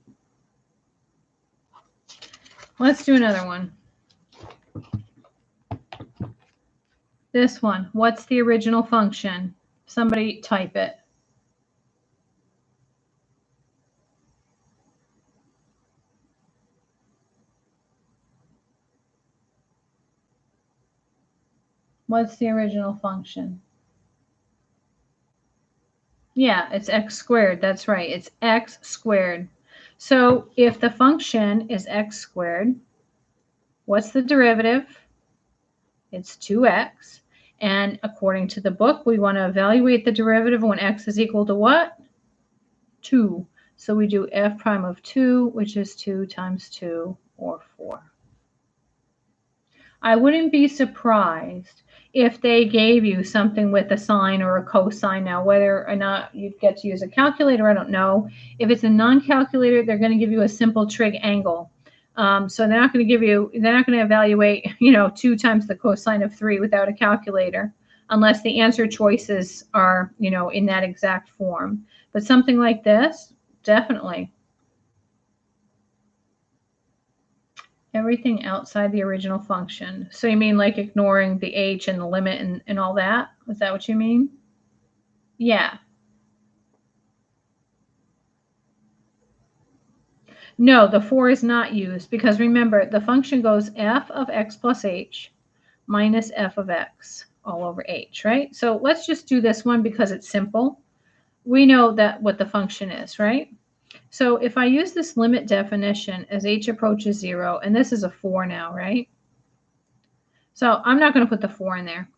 Let's do another one. This one, what's the original function? Somebody type it. What's the original function? Yeah, it's x squared. That's right. It's x squared. So if the function is x squared, what's the derivative? It's 2x. And according to the book, we want to evaluate the derivative when x is equal to what? 2. So we do f prime of 2, which is 2 times 2, or 4. I wouldn't be surprised if they gave you something with a sine or a cosine. Now, whether or not you'd get to use a calculator, I don't know. If it's a non-calculator, they're going to give you a simple trig angle. So they're not going to evaluate, 2 times the cosine of 3 without a calculator, unless the answer choices are, in that exact form. But something like this, definitely. Everything outside the original function. So you mean like ignoring the h and the limit and all that? Is that what you mean? Yeah. No, the 4 is not used because remember, the function goes f of x plus h minus f of x all over h, right? So let's just do this one because it's simple. We know that what the function is, right? So if I use this limit definition as h approaches 0, and this is a 4 now, right? So I'm not going to put the 4 in there.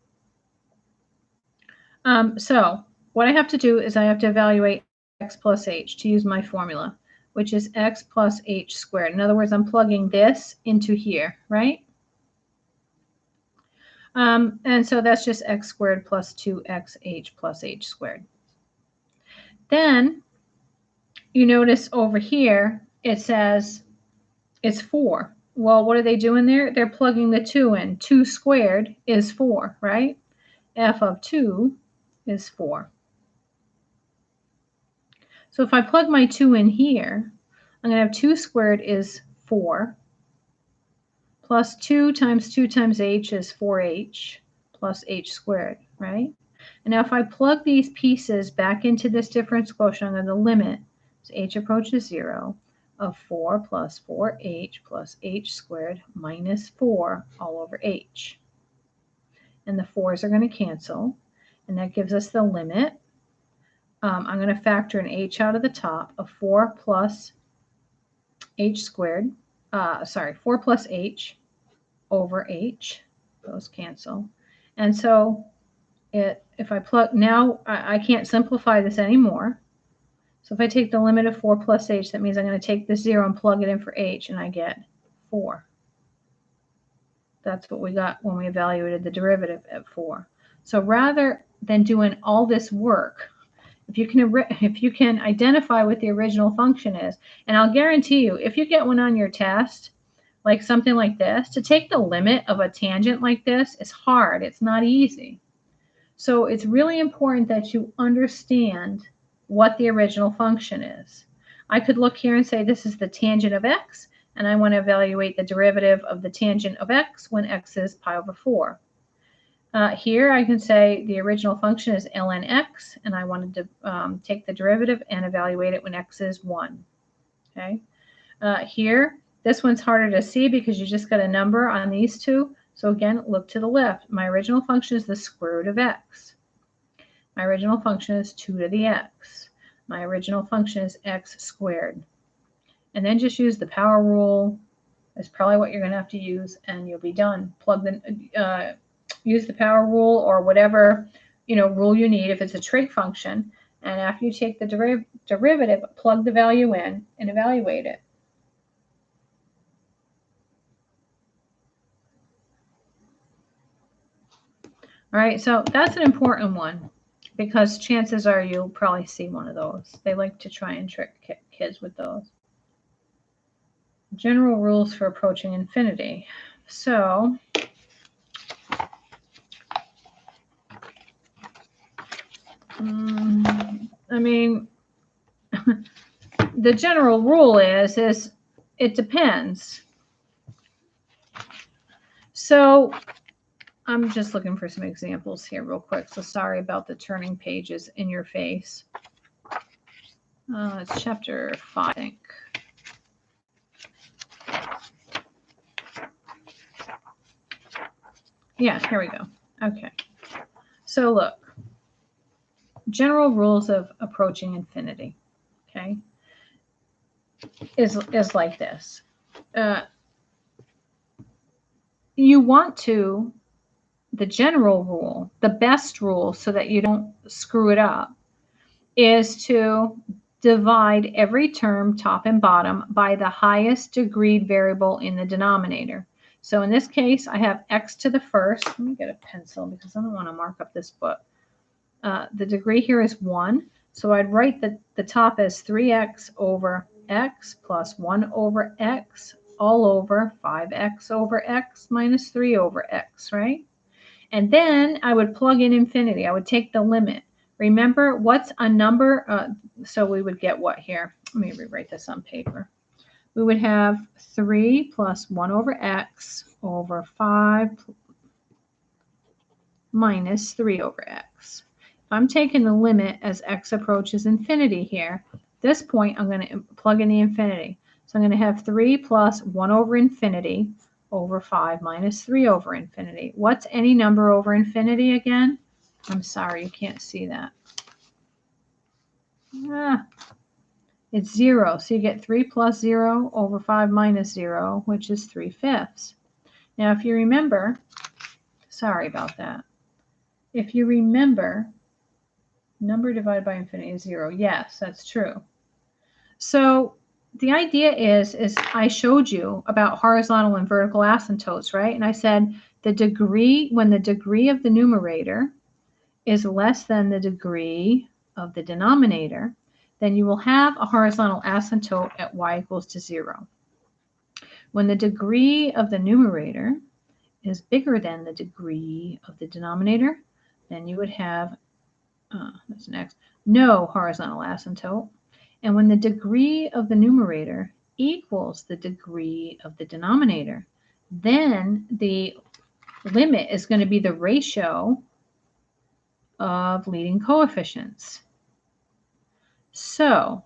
So what I have to do is I have to evaluate x plus h to use my formula, which is x plus h squared. In other words, I'm plugging this into here, right? And so that's just x squared plus 2xh plus h squared. Then you notice over here, it says it's 4. Well, what are they doing there? They're plugging the 2 in. 2 squared is 4, right? F of 2 is 4. So if I plug my 2 in here, I'm going to have 2 squared is 4, plus 2 times h is 4h, plus h squared, right? And now if I plug these pieces back into this difference quotient, I'm going to limit, so h approaches 0, of 4 plus 4h plus h squared minus 4 all over h. And the 4's are going to cancel, and that gives us the limit. I'm going to factor an h out of the top of 4 plus h squared, 4 plus h over h, those cancel. And so if I plug, now I can't simplify this anymore. So if I take the limit of 4 plus h, that means I'm going to take this 0 and plug it in for h, and I get 4. That's what we got when we evaluated the derivative at 4. So rather than doing all this work, if you can identify what the original function is, and I'll guarantee you, if you get one on your test, like something like this, to take the limit of a tangent like this is hard. It's not easy. So it's really important that you understand what the original function is. I could look here and say this is the tangent of x, and I want to evaluate the derivative of the tangent of x when x is pi over 4. Here I can say the original function is ln x, and I wanted to take the derivative and evaluate it when x is 1. Okay. Here, this one's harder to see because you just got a number on these two. So again, look to the left. My original function is the square root of x. My original function is 2 to the x. My original function is x squared. And then just use the power rule. That's probably what you're going to have to use, and you'll be done. Use the power rule or whatever rule you need if it's a trig function. And after you take the derivative, plug the value in and evaluate it. All right, so that's an important one because chances are you'll probably see one of those. They like to try and trick kids with those. General rules for approaching infinity. So mean, the general rule is it depends. So I'm just looking for some examples here real quick. So sorry about the turning pages in your face. It's chapter 5, I think. Yeah, here we go. Okay. So look, general rules of approaching infinity, okay, is like this. You want to, the general rule, the best rule so that you don't screw it up, is to divide every term, top and bottom, by the highest degreed variable in the denominator. So in this case, I have x to the first. Let me get a pencil because I don't want to mark up this book. The degree here is 1. So I'd write the top as 3x over x plus 1 over x all over 5x over x minus 3 over x, right? And then I would plug in infinity. I would take the limit. Remember, what's a number? So we would get what here? Let me rewrite this on paper. We would have 3 plus 1 over x over 5 minus 3 over x. If I'm taking the limit as x approaches infinity here, at this point I'm going to plug in the infinity. So I'm going to have 3 plus 1 over infinity over 5 minus 3 over infinity. What's any number over infinity again? I'm sorry, you can't see that. It's 0. So you get 3 plus 0 over 5 minus 0, which is 3/5. Now, if you remember, sorry about that. If you remember, number divided by infinity is 0. Yes, that's true. So the idea is I showed you about horizontal and vertical asymptotes, right? And I said the degree, when the degree of the numerator is less than the degree of the denominator, then you will have a horizontal asymptote at y equals to 0. When the degree of the numerator is bigger than the degree of the denominator, then you would have, that's an x, no horizontal asymptote. And when the degree of the numerator equals the degree of the denominator, then the limit is going to be the ratio of leading coefficients. So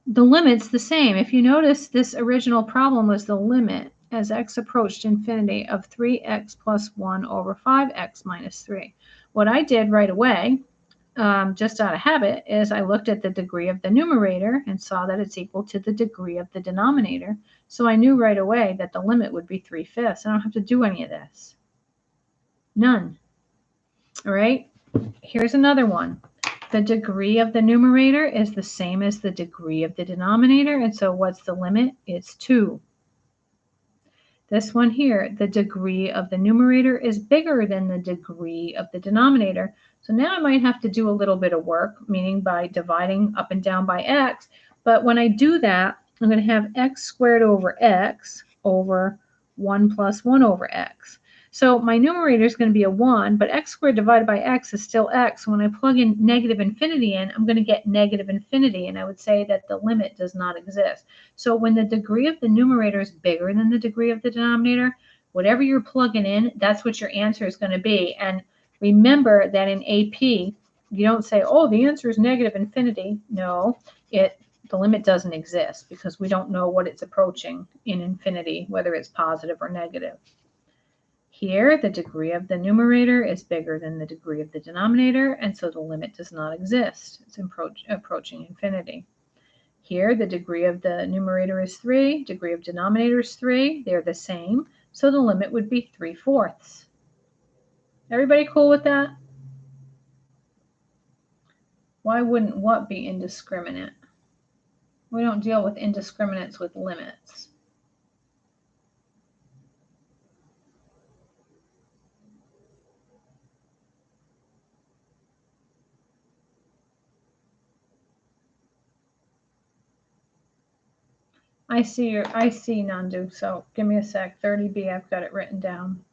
the limit's the same. If you notice, this original problem was the limit as x approached infinity of 3x plus 1 over 5x minus 3. What I did right away, just out of habit, is I looked at the degree of the numerator and saw that it's equal to the degree of the denominator. So I knew right away that the limit would be 3/5. I don't have to do any of this. None. All right, here's another one. The degree of the numerator is the same as the degree of the denominator, and so what's the limit? It's 2. This one here, the degree of the numerator is bigger than the degree of the denominator. So now I might have to do a little bit of work, meaning by dividing up and down by x. But when I do that, I'm going to have x squared over x over 1 plus 1 over x. So my numerator is going to be a 1, but x squared divided by x is still x. When I plug in negative infinity in, I'm going to get negative infinity, and I would say that the limit does not exist. So when the degree of the numerator is bigger than the degree of the denominator, whatever you're plugging in, that's what your answer is going to be. And remember that in AP, you don't say, oh, the answer is negative infinity. No, the limit doesn't exist because we don't know what it's approaching in infinity, whether it's positive or negative. Here, the degree of the numerator is bigger than the degree of the denominator, and so the limit does not exist. It's approaching infinity. Here, the degree of the numerator is 3, degree of denominator is 3. They're the same, so the limit would be 3/4. Everybody cool with that? Why wouldn't what be indiscriminate? We don't deal with indiscriminates with limits. I see Nandu, so give me a sec. 30B, I've got it written down.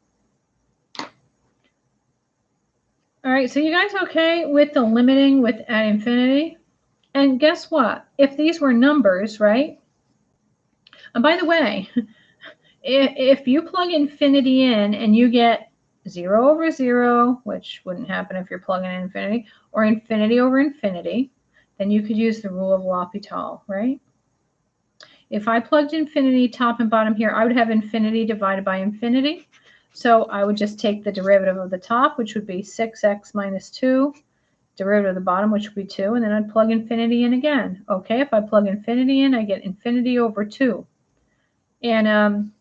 All right, so you guys okay with the limiting with at infinity? And guess what? If these were numbers, right? And by the way, if you plug infinity in and you get 0 over 0, which wouldn't happen if you're plugging in infinity, or infinity over infinity, then you could use the rule of L'Hopital, right? If I plugged infinity top and bottom here, I would have infinity divided by infinity. So I would just take the derivative of the top, which would be 6x minus 2, derivative of the bottom, which would be 2, and then I'd plug infinity in again. Okay, if I plug infinity in, I get infinity over 2. And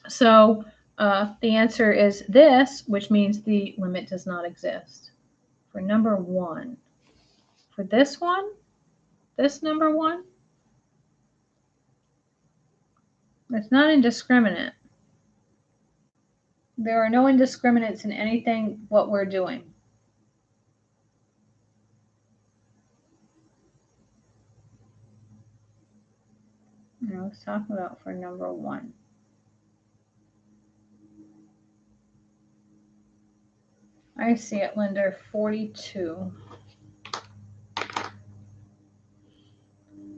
so the answer is this, which means the limit does not exist. For number 1. For this one, this number 1, it's not indiscriminate. There are no indiscriminates in anything what we're doing. Now let's talk about for number 1. I see it, Linda, 42.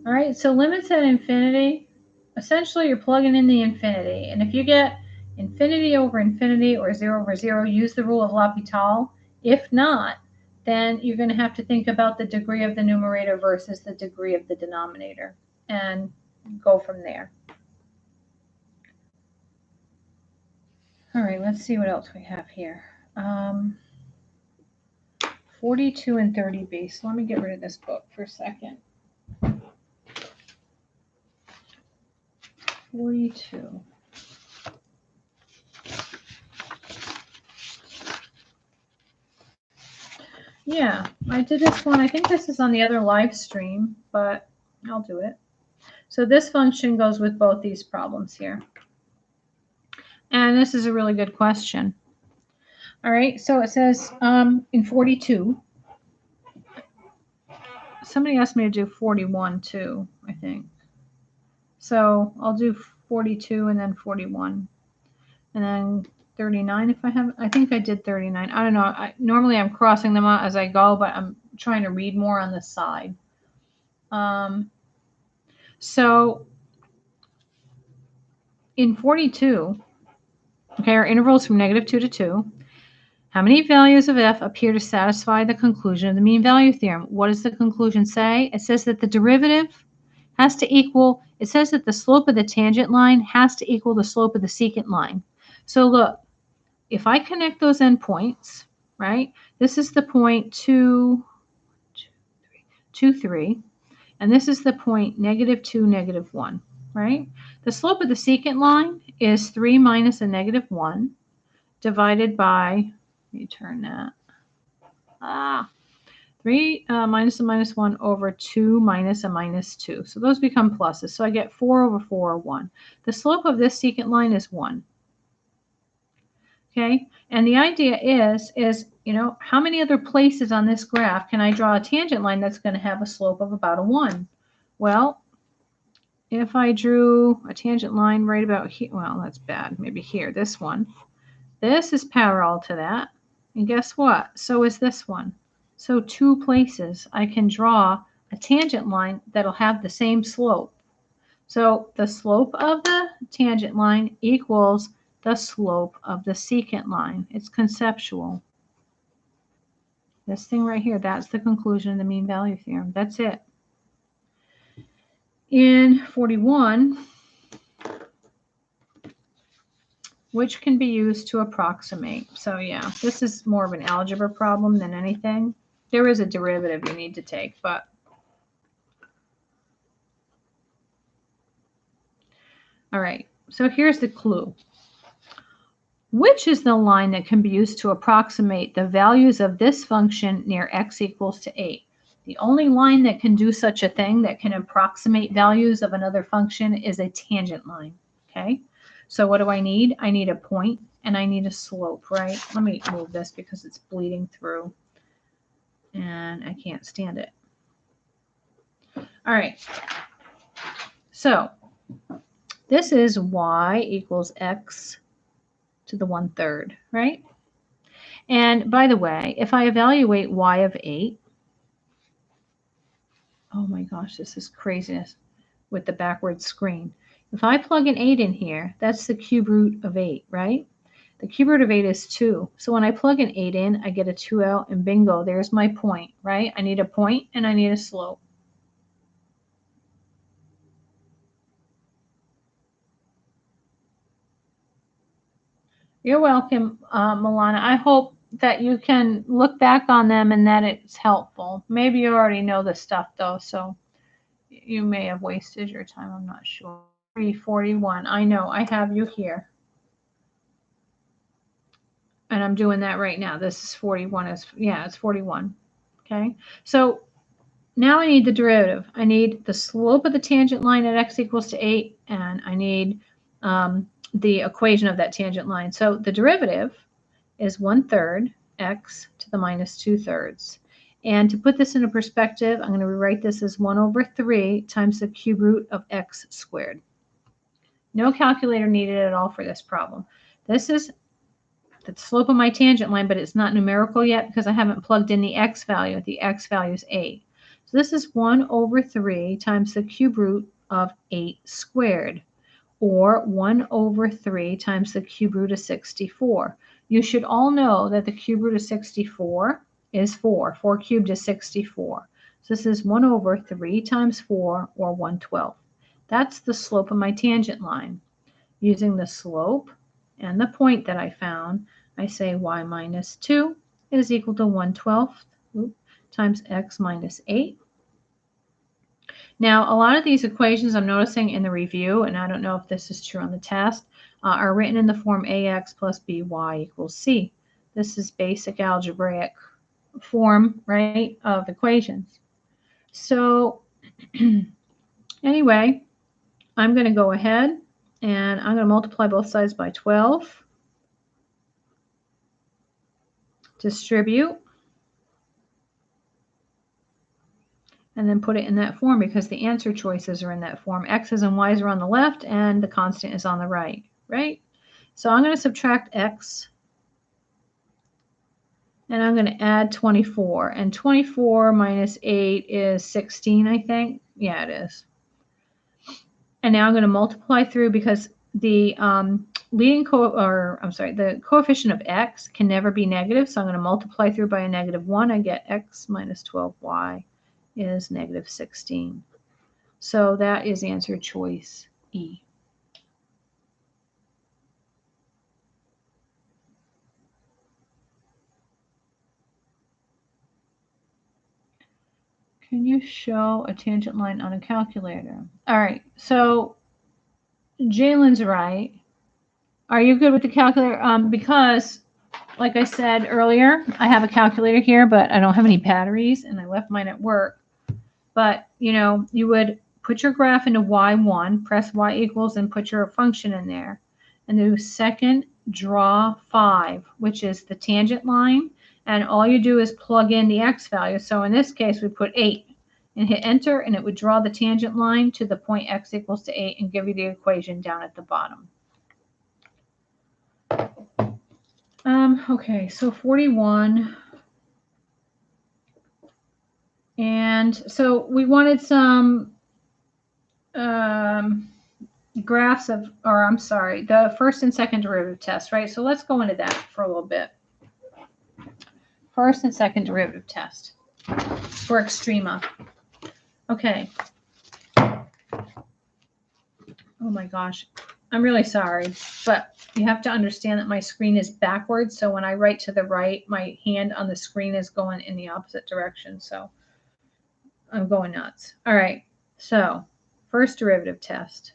All right, so limits at infinity, essentially you're plugging in the infinity. And if you get infinity over infinity or 0 over 0, use the rule of L'Hopital. If not, then you're going to have to think about the degree of the numerator versus the degree of the denominator and go from there. All right, let's see what else we have here. 42 and 30b. So let me get rid of this book for a second. 42. Yeah, I did this one. I think this is on the other live stream, but I'll do it. So this function goes with both these problems here. And this is a really good question. All right, so it says in 42, somebody asked me to do 41 too, I think. So I'll do 42 and then 41. And then 39 if I have, I think I did 39. I don't know. Normally I'm crossing them out as I go, but I'm trying to read more on the side. So in 42, okay, our intervals from -2 to 2. How many values of f appear to satisfy the conclusion of the mean value theorem? What does the conclusion say? It says that the derivative has to equal, it says that the slope of the tangent line has to equal the slope of the secant line. So look, if I connect those endpoints, right, this is the point 2, 3, and this is the point -2, -1, right? The slope of the secant line is 3 minus a -1 divided by, let me turn that, 3 minus a -1 over 2 minus a -2. So those become pluses. So I get 4 over 4 or 1. The slope of this secant line is 1. Okay, and the idea is, you know, how many other places on this graph can I draw a tangent line that's going to have a slope of about a 1? Well, if I drew a tangent line right about here, well, that's bad, maybe here, this one. This is parallel to that, and guess what? So is this one. So 2 places I can draw a tangent line that'll have the same slope. So the slope of the tangent line equals the slope of the secant line. It's conceptual. This thing right here, that's the conclusion of the mean value theorem. That's it. In 41, which can be used to approximate. So yeah, this is more of an algebra problem than anything. There is a derivative you need to take, but all right. So here's the clue. Which is the line that can be used to approximate the values of this function near x equals to 8? The only line that can do such a thing, that can approximate values of another function, is a tangent line, okay? So what do I need? I need a point and I need a slope, right? Let me move this because it's bleeding through and I can't stand it. All right. So this is y equals x to the 1/3, right? And by the way, if I evaluate y of 8, oh my gosh, this is craziness with the backwards screen. If I plug an 8 in here, that's the cube root of 8, right? The cube root of 8 is 2. So when I plug an 8 in, I get a 2 out, and bingo, there's my point, right? I need a point and I need a slope. You're welcome, Milana. I hope that you can look back on them and that it's helpful. Maybe you already know the stuff, though, so you may have wasted your time. I'm not sure. 341. I know. I have you here. And I'm doing that right now. This is 41. It's 41. Okay. So now I need the derivative. I need the slope of the tangent line at x equals to 8, and I need the equation of that tangent line. So the derivative is 1/3 x to the minus 2/3. And to put this into perspective, I'm going to rewrite this as 1/3 times the cube root of x squared. No calculator needed at all for this problem. This is the slope of my tangent line, but it's not numerical yet because I haven't plugged in the x value. The x value is 8. So this is 1/3 times the cube root of 8 squared, or 1/3 times the cube root of 64. You should all know that the cube root of 64 is 4. 4 cubed is 64. So this is 1/3 times 4, or 1/12. That's the slope of my tangent line. Using the slope and the point that I found, I say y minus 2 is equal to 1/12 times x minus 8. Now, a lot of these equations I'm noticing in the review, and I don't know if this is true on the test, are written in the form ax plus by equals c. This is basic algebraic form, right, of equations. So anyway, I'm going to go ahead and I'm going to multiply both sides by 12. Distribute. And then put it in that form because the answer choices are in that form. X's and Y's are on the left and the constant is on the right, right? So I'm going to subtract X and I'm going to add 24. And 24 minus 8 is 16, I think. Yeah, it is. And now I'm going to multiply through because the the coefficient of X can never be negative. So I'm going to multiply through by a -1. I get X minus 12Y is -16. So that is answer choice E. Can you show a tangent line on a calculator? All right, so Jalen's right. Are you good with the calculator? Because, like I said earlier, I have a calculator here, but I don't have any batteries, and I left mine at work. But, you know, you would put your graph into y1, press y equals, and put your function in there. And do second draw 5, which is the tangent line. And all you do is plug in the x value. So in this case, we put 8 and hit enter, and it would draw the tangent line to the point x equals to 8 and give you the equation down at the bottom. Okay, so 41. And so we wanted some graphs of, or I'm sorry, the first and second derivative test, right? So let's go into that for a little bit. First and second derivative test for extrema. Okay. Oh my gosh. I'm really sorry, but you have to understand that my screen is backwards. So when I write to the right, my hand on the screen is going in the opposite direction. So I'm going nuts. All right. So first derivative test.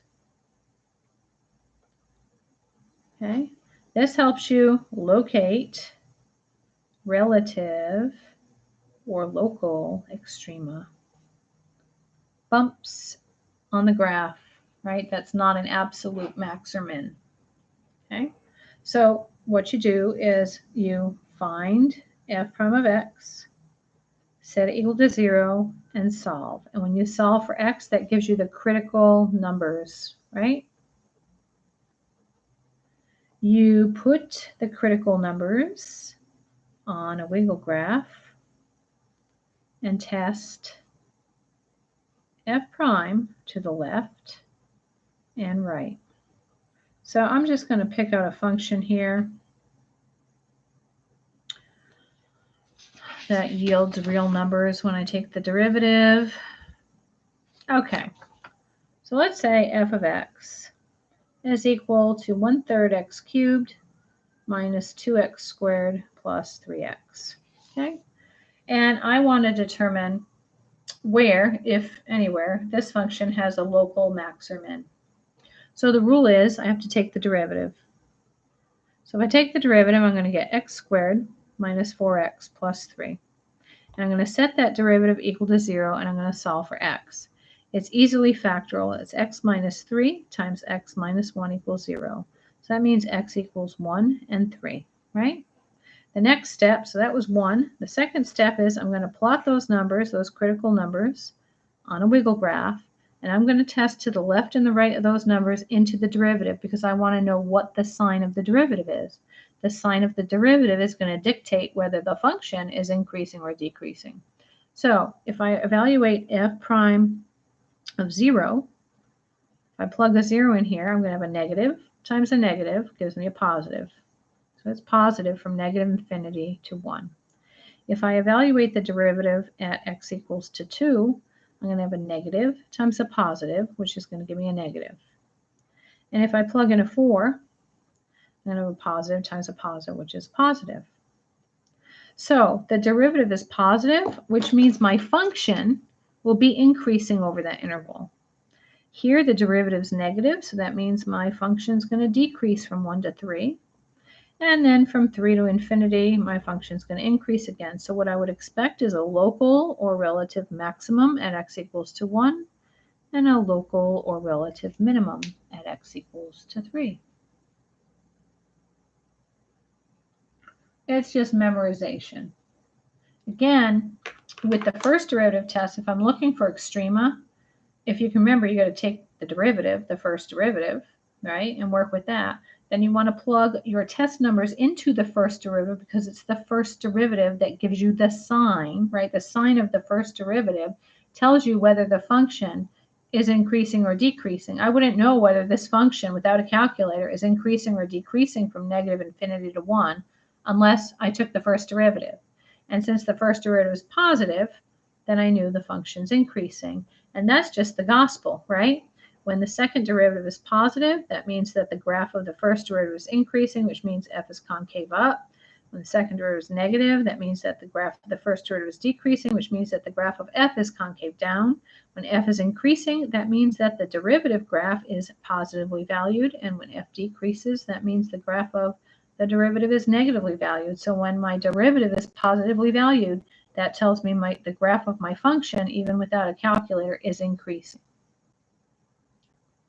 Okay. This helps you locate relative or local extrema. Bumps on the graph, right? That's not an absolute max or min. Okay. So what you do is you find f prime of x, set it equal to 0, and solve. And when you solve for x, that gives you the critical numbers, right? You put the critical numbers on a wiggle graph and test f prime to the left and right. So I'm just going to pick out a function here that yields real numbers when I take the derivative. Okay, so let's say f of x is equal to 1/3 x cubed minus 2x squared plus 3x. Okay, and I want to determine where, if anywhere, this function has a local max or min. So the rule is I have to take the derivative. So if I take the derivative, I'm going to get x squared minus 4x plus 3. And I'm going to set that derivative equal to 0, and I'm going to solve for x. It's easily factorable. It's x minus 3 times x minus 1 equals 0. So that means x equals 1 and 3, right? The next step, so that was 1. The second step is I'm going to plot those numbers, those critical numbers, on a wiggle graph, and I'm going to test to the left and the right of those numbers into the derivative because I want to know what the sign of the derivative is. The sign of the derivative is going to dictate whether the function is increasing or decreasing. So if I evaluate f prime of 0, if I plug a 0 in here, I'm going to have a negative times a negative gives me a positive. So it's positive from negative infinity to 1. If I evaluate the derivative at x equals to 2, I'm going to have a negative times a positive, which is going to give me a negative. And if I plug in a 4, I'm going to have a positive times a positive, which is positive. So the derivative is positive, which means my function will be increasing over that interval. Here the derivative is negative, so that means my function is going to decrease from 1 to 3. And then from 3 to infinity, my function is going to increase again. So what I would expect is a local or relative maximum at x equals to 1 and a local or relative minimum at x equals to 3. It's just memorization. Again, with the first derivative test, if I'm looking for extrema, if you can remember, you got to take the derivative, the first derivative, right, and work with that. Then you want to plug your test numbers into the first derivative because it's the first derivative that gives you the sign, right? The sign of the first derivative tells you whether the function is increasing or decreasing. I wouldn't know whether this function without a calculator is increasing or decreasing from negative infinity to 1 unless I took the first derivative. And since the first derivative is positive, then I knew the function's increasing. And that's just the gospel, right? When the second derivative is positive, that means that the graph of the first derivative is increasing, which means f is concave up. When the second derivative is negative, that means that the graph of the first derivative is decreasing, which means that the graph of f is concave down. When f is increasing, that means that the derivative graph is positively valued. And when f decreases, that means the graph of the derivative is negatively valued. So when my derivative is positively valued, that tells me the graph of my function, even without a calculator, is increasing.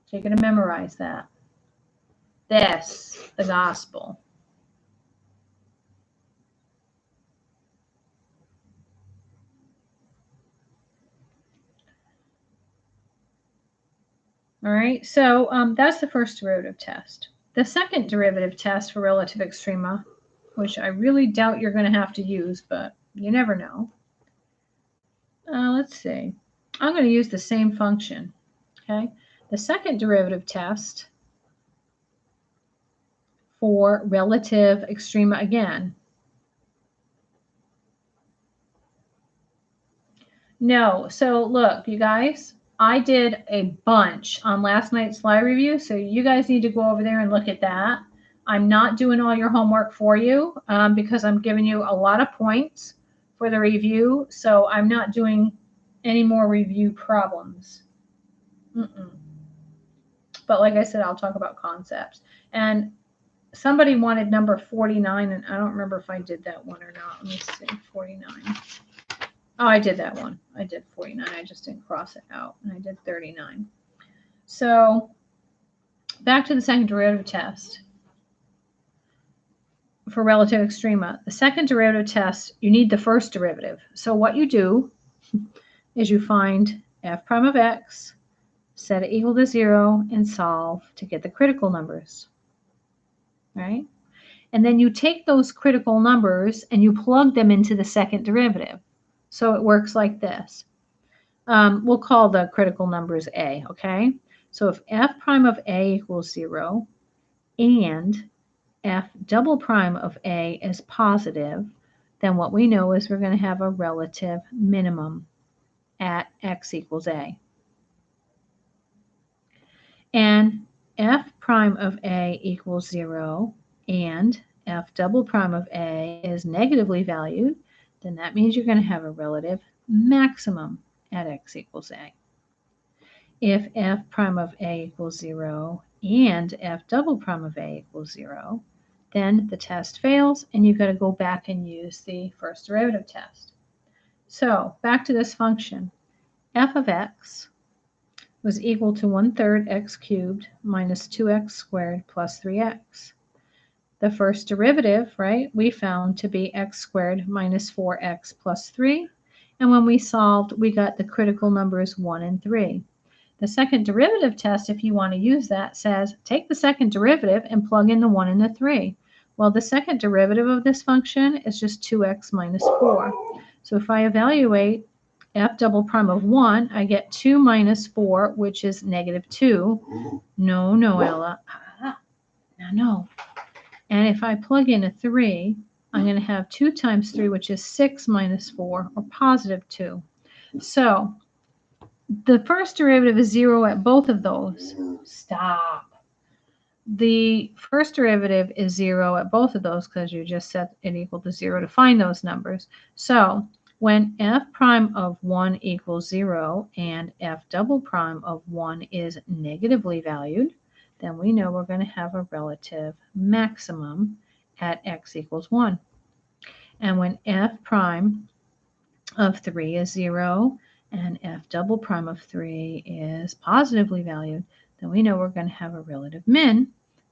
So you're going to memorize that. That's the gospel. All right, so that's the first derivative test. The second derivative test for relative extrema, which I really doubt you're going to have to use, but you never know. Let's see. I'm going to use the same function. Okay, the second derivative test for relative extrema again. No, so look, you guys, I did a bunch on last night's slide review, so you guys need to go over there and look at that. I'm not doing all your homework for you because I'm giving you a lot of points for the review, so I'm not doing any more review problems. But like I said, I'll talk about concepts. And somebody wanted number 49, and I don't remember if I did that one or not. Let me see, 49. Oh, I did that one. I did 49. I just didn't cross it out. And I did 39. So back to the second derivative test for relative extrema. The second derivative test, you need the first derivative. So what you do is you find f prime of x, set it equal to 0, and solve to get the critical numbers. Right? And then you take those critical numbers and you plug them into the second derivative. So it works like this. We'll call the critical numbers a, okay? So if f prime of a equals 0 and f double prime of a is positive, then what we know is we're going to have a relative minimum at x equals a. And f prime of a equals 0 and f double prime of a is negatively valued, then that means you're going to have a relative maximum at x equals a. If f prime of a equals 0 and f double prime of a equals 0, then the test fails and you've got to go back and use the first derivative test. So back to this function. F of x was equal to 1/3 x cubed minus 2x squared plus 3x. The first derivative, right, we found to be x squared minus 4x plus 3. And when we solved, we got the critical numbers 1 and 3. The second derivative test, if you want to use that, says take the second derivative and plug in the 1 and the 3. Well, the second derivative of this function is just 2x minus 4. So if I evaluate f double prime of 1, I get 2 minus 4, which is negative 2. No, Ella. No. And if I plug in a 3, I'm going to have 2 times 3, which is 6 minus 4, or positive 2. So the first derivative is 0 at both of those. Stop. The first derivative is 0 at both of those because you just set it equal to 0 to find those numbers. So when f prime of 1 equals 0 and f double prime of 1 is negatively valued, then we know we're going to have a relative maximum at x equals 1. And when f prime of 3 is 0 and f double prime of 3 is positively valued, then we know we're going to have a relative min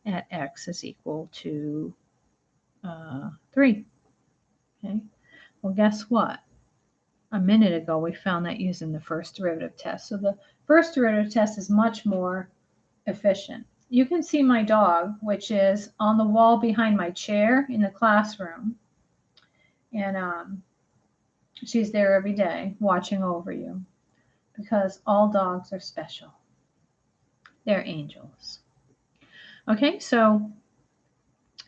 at x is equal to 3. Okay. Well, guess what? A minute ago, we found that using the first derivative test. So the first derivative test is much more efficient. You can see my dog, which is on the wall behind my chair in the classroom. And she's there every day watching over you because all dogs are special. They're angels. Okay, so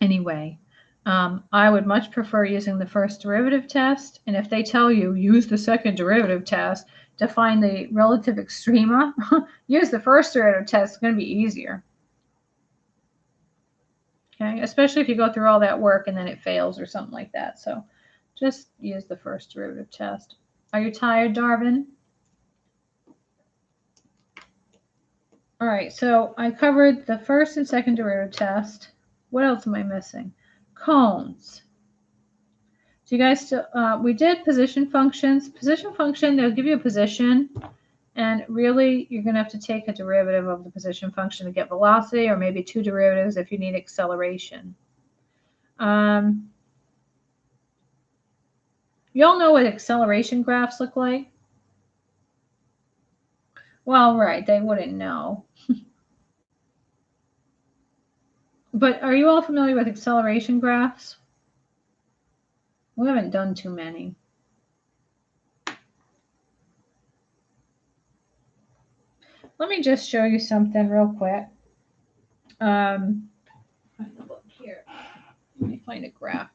anyway, I would much prefer using the first derivative test. And if they tell you use the second derivative test to find the relative extrema, use the first derivative test. It's going to be easier. Okay, especially if you go through all that work and then it fails or something like that. So just use the first derivative test. Are you tired, Darvin? All right, so I covered the first and second derivative test. What else am I missing? Cones. So you guys still, we did position functions. Position function, they'll give you a position, and really you're going to have to take a derivative of the position function to get velocity, or maybe 2 derivatives if you need acceleration. You all know what acceleration graphs look like? Well, right, they wouldn't know. But are you all familiar with acceleration graphs? We haven't done too many. Let me just show you something real quick. Look here. Let me find a graph.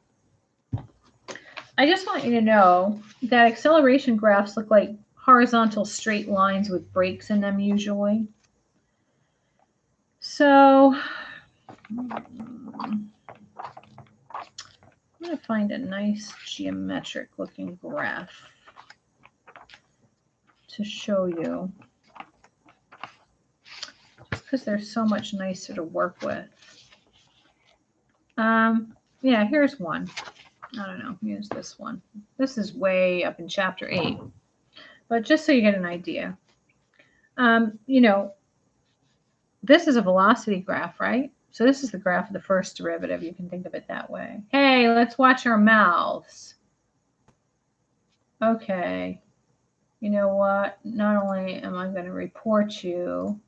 I just want you to know that acceleration graphs look like horizontal straight lines with breaks in them usually. So I'm going to find a nice geometric looking graph to show you, just because they're so much nicer to work with. Yeah, here's one. I don't know, here's this one. This is way up in chapter 8, but just so you get an idea. You know, this is a velocity graph, right? So this is the graph of the first derivative. You can think of it that way. Hey, let's watch our mouths. Okay. You know what? Not only am I going to report you,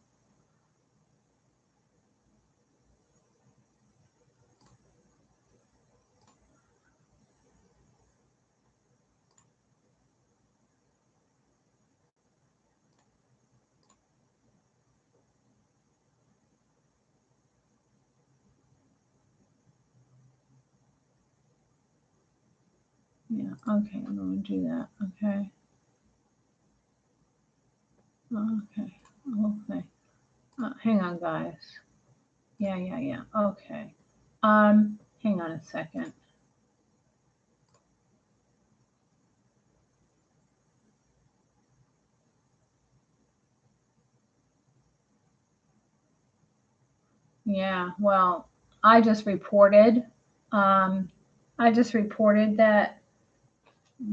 Yeah, okay, I'm going to do that. Okay. Okay. Okay. Hang on, guys. Yeah. Okay. Hang on a second. Yeah, well, I just reported, um, that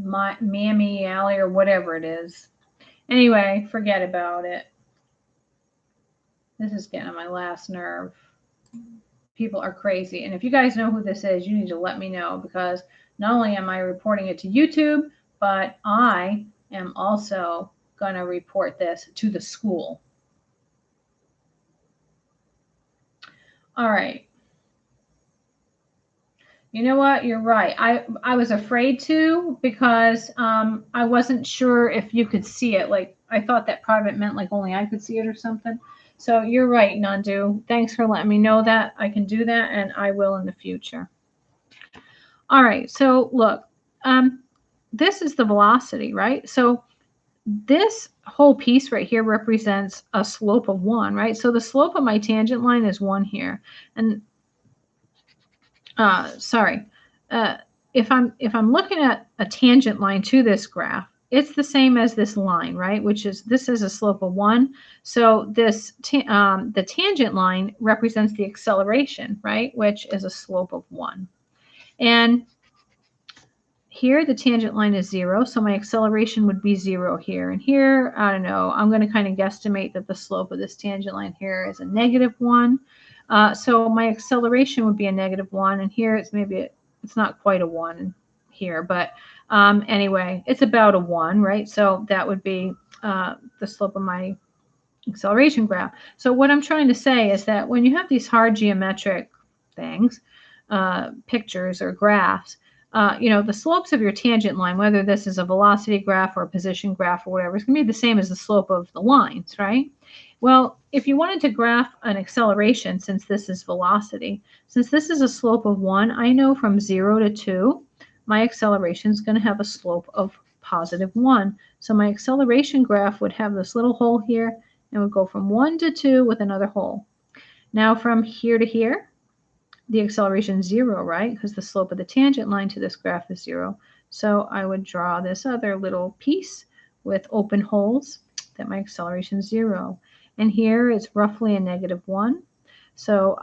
my Mammy Alley or whatever it is. Anyway, forget about it. This is getting on my last nerve. People are crazy. And if you guys know who this is, you need to let me know because not only am I reporting it to YouTube, but I am also going to report this to the school. All right. You know what? You're right. I was afraid to because I wasn't sure if you could see it. Like I thought that private meant like only I could see it or something. So you're right, Nandu. Thanks for letting me know that. I can do that and I will in the future. All right. So look, this is the velocity, right? So this whole piece right here represents a slope of 1, right? So the slope of my tangent line is 1 here. And sorry, if I'm looking at a tangent line to this graph, it's the same as this line, right? Which is this is a slope of 1. So this the tangent line represents the acceleration, right? Which is a slope of 1. And here the tangent line is 0, so my acceleration would be 0 here. And here, I don't know, I'm going to kind of guesstimate that the slope of this tangent line here is a -1. So my acceleration would be a -1, and here it's it's not quite a 1 here, but anyway, it's about a 1, right? So that would be the slope of my acceleration graph. So what I'm trying to say is that when you have these hard geometric things, pictures or graphs, the slopes of your tangent line, whether this is a velocity graph or a position graph or whatever, is going to be the same as the slope of the lines, right? Well, if you wanted to graph an acceleration, since this is velocity, since this is a slope of 1, I know from 0 to 2, my acceleration is going to have a slope of +1. So my acceleration graph would have this little hole here and would go from 1 to 2 with another hole. Now from here to here, the acceleration is 0, right? Because the slope of the tangent line to this graph is 0. So I would draw this other little piece with open holes that my acceleration is 0. And here it's roughly a -1. So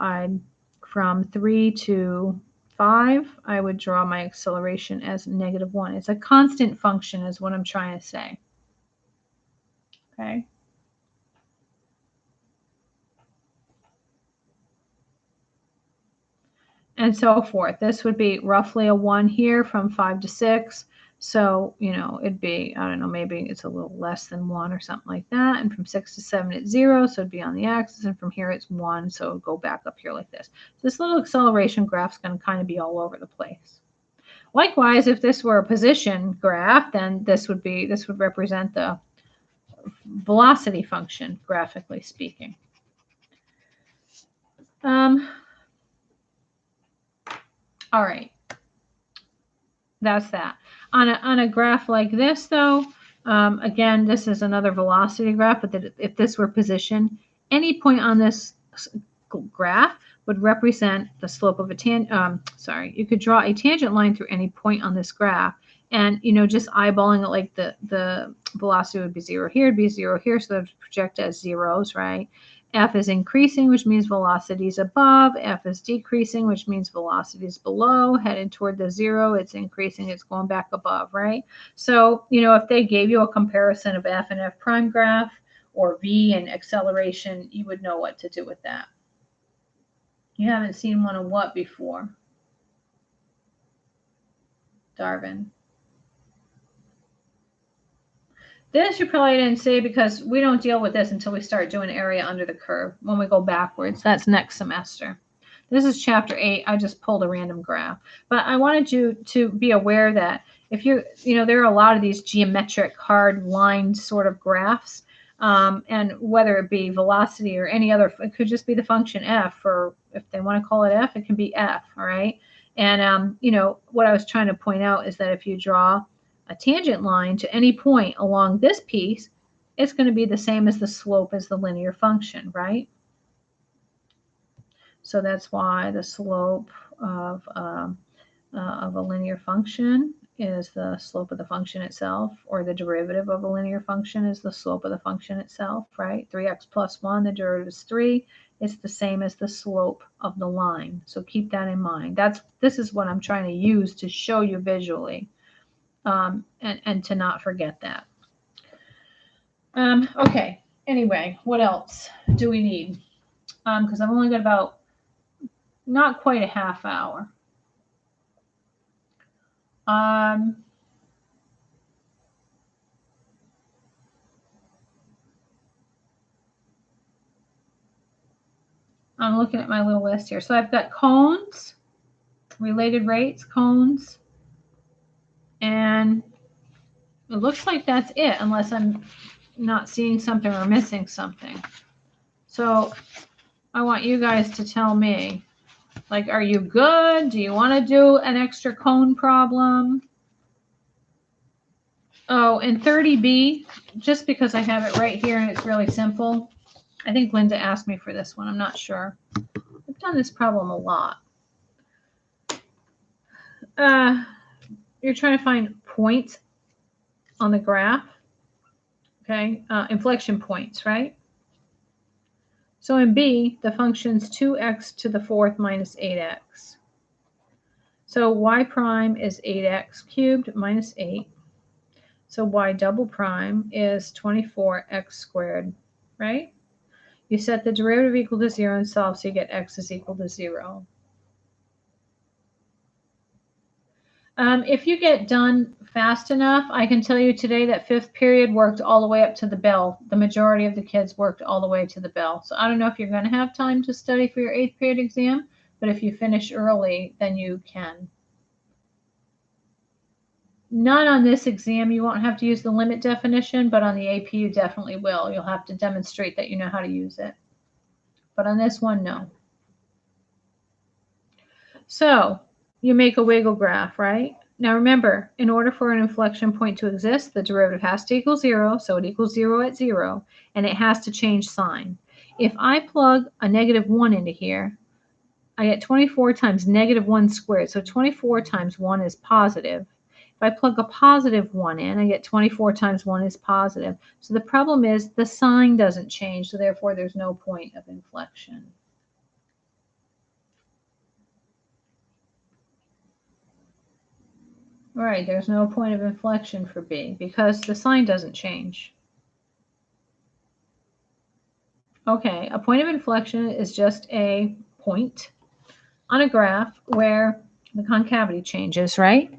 from 3 to 5, I would draw my acceleration as -1. It's a constant function is what I'm trying to say. Okay. And so forth. This would be roughly a 1 here from 5 to 6. So, it'd be, I don't know, maybe it's a little less than 1 or something like that. And from 6 to 7, it's 0. So it'd be on the axis. And from here, it's 1. So it'll go back up here like this. So this little acceleration graph is going to kind of be all over the place. Likewise, if this were a position graph, then this would represent the velocity function, graphically speaking. All right. That's that. On a graph like this, though, again, this is another velocity graph, but if this were position, any point on this graph would represent the slope of a you could draw a tangent line through any point on this graph. And, just eyeballing it like the velocity would be 0 here, it'd be 0 here, so that would project as zeros, right? F is increasing, which means velocity is above. F is decreasing, which means velocity is below. Headed toward the 0, it's increasing, it's going back above, right? So, if they gave you a comparison of F and F prime graph or V and acceleration, you would know what to do with that. You haven't seen one of what before, Darvin? This you probably didn't see because we don't deal with this until we start doing area under the curve. When we go backwards, that's next semester. This is chapter 8. I just pulled a random graph. But I wanted you to be aware that if there are a lot of these geometric hard line sort of graphs, and whether it be velocity or any other, it could just be the function f, or if they want to call it f, it can be f, all right? And, you know, what I was trying to point out is that if you draw a tangent line to any point along this piece, it's going to be the same as the slope as the linear function, right? So that's why the slope of a linear function is the slope of the function itself, or the derivative of a linear function is the slope of the function itself, right? 3x plus 1, the derivative is 3. It's the same as the slope of the line. So keep that in mind. This is what I'm trying to use to show you visually, and to not forget that. Okay, anyway, what else do we need? Because I've only got about not quite a half hour. I'm looking at my little list here. So I've got cones, related rates, cones, and it looks like that's it, unless I'm not seeing something or missing something. So I want you guys to tell me, like, are you good? Do you want to do an extra cone problem? Oh, and 30B, just because I have it right here and it's really simple. I think Linda asked me for this one. I'm not sure. I've done this problem a lot. You're trying to find points on the graph. Okay, inflection points, right? So in B, the function's 2x to the fourth minus 8x. So y prime is 8x cubed minus 8. So y double prime is 24x squared, right? You set the derivative equal to 0 and solve so you get x is equal to 0. If you get done fast enough, I can tell you today that 5th period worked all the way up to the bell. The majority of the kids worked all the way to the bell. So I don't know if you're going to have time to study for your 8th period exam, but if you finish early, then you can. Not on this exam, you won't have to use the limit definition, but on the AP you definitely will. You'll have to demonstrate that you know how to use it. But on this one, no. So you make a wiggle graph, right? Now remember, in order for an inflection point to exist, the derivative has to equal 0, so it equals 0 at 0, and it has to change sign. If I plug a negative 1 into here, I get 24 times negative 1 squared, so 24 times 1 is positive. If I plug a positive 1 in, I get 24 times 1 is positive. So the problem is the sign doesn't change, so therefore there's no point of inflection. All right, there's no point of inflection for B because the sign doesn't change. Okay, a point of inflection is just a point on a graph where the concavity changes, right?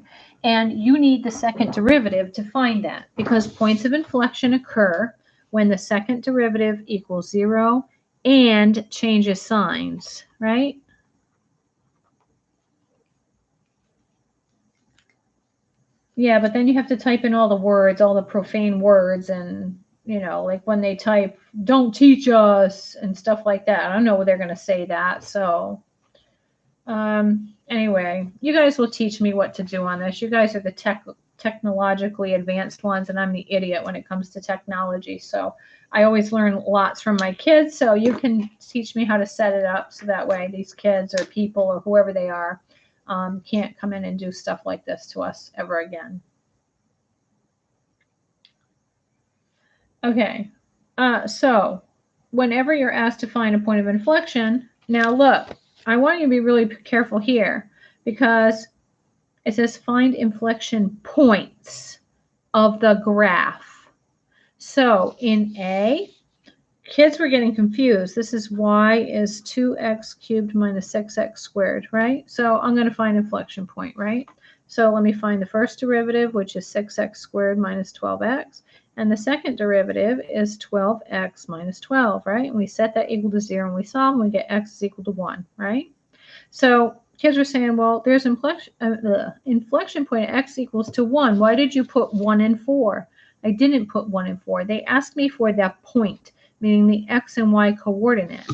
And you need the second derivative to find that because points of inflection occur when the second derivative equals 0 and changes signs, right? Yeah, but then you have to type in all the words, all the profane words, and, you know, like when they type, don't teach us, and stuff like that. I don't know what they're going to say that, so... Anyway, you guys will teach me what to do on this. You guys are the technologically advanced ones, and I'm the idiot when it comes to technology. So I always learn lots from my kids, so you can teach me how to set it up so that way these kids or people or whoever they are can't come in and do stuff like this to us ever again. Okay, so whenever you're asked to find a point of inflection, now look, I want you to be really careful here because it says find inflection points of the graph. So in A, kids were getting confused. This is y is 2x cubed minus 6x squared, right? So I'm going to find inflection point, right? So let me find the first derivative, which is 6x squared minus 12x. And the second derivative is 12x minus 12, right? And we set that equal to 0 and we solve and we get x is equal to 1, right? So kids are saying, well, there's inflection point at x equals to 1. Why did you put 1 and 4? I didn't put 1 and 4. They asked me for that point, meaning the x and y coordinate.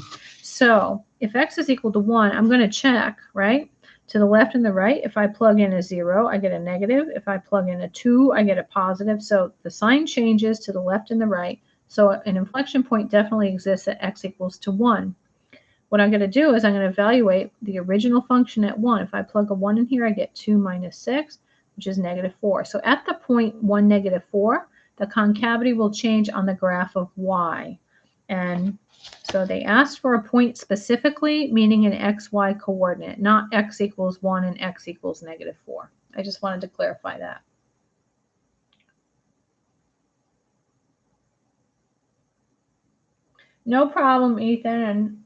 So if x is equal to 1, I'm going to check, right? To the left and the right, if I plug in a 0, I get a negative. If I plug in a 2, I get a positive. So the sign changes to the left and the right. So an inflection point definitely exists at x equals to 1. What I'm going to do is I'm going to evaluate the original function at 1. If I plug a 1 in here, I get 2 minus 6, which is negative 4. So at the point 1, negative 4, the concavity will change on the graph of y. And so they asked for a point specifically, meaning an xy coordinate, not x equals 1 and x equals negative 4. I just wanted to clarify that. No problem, Ethan. And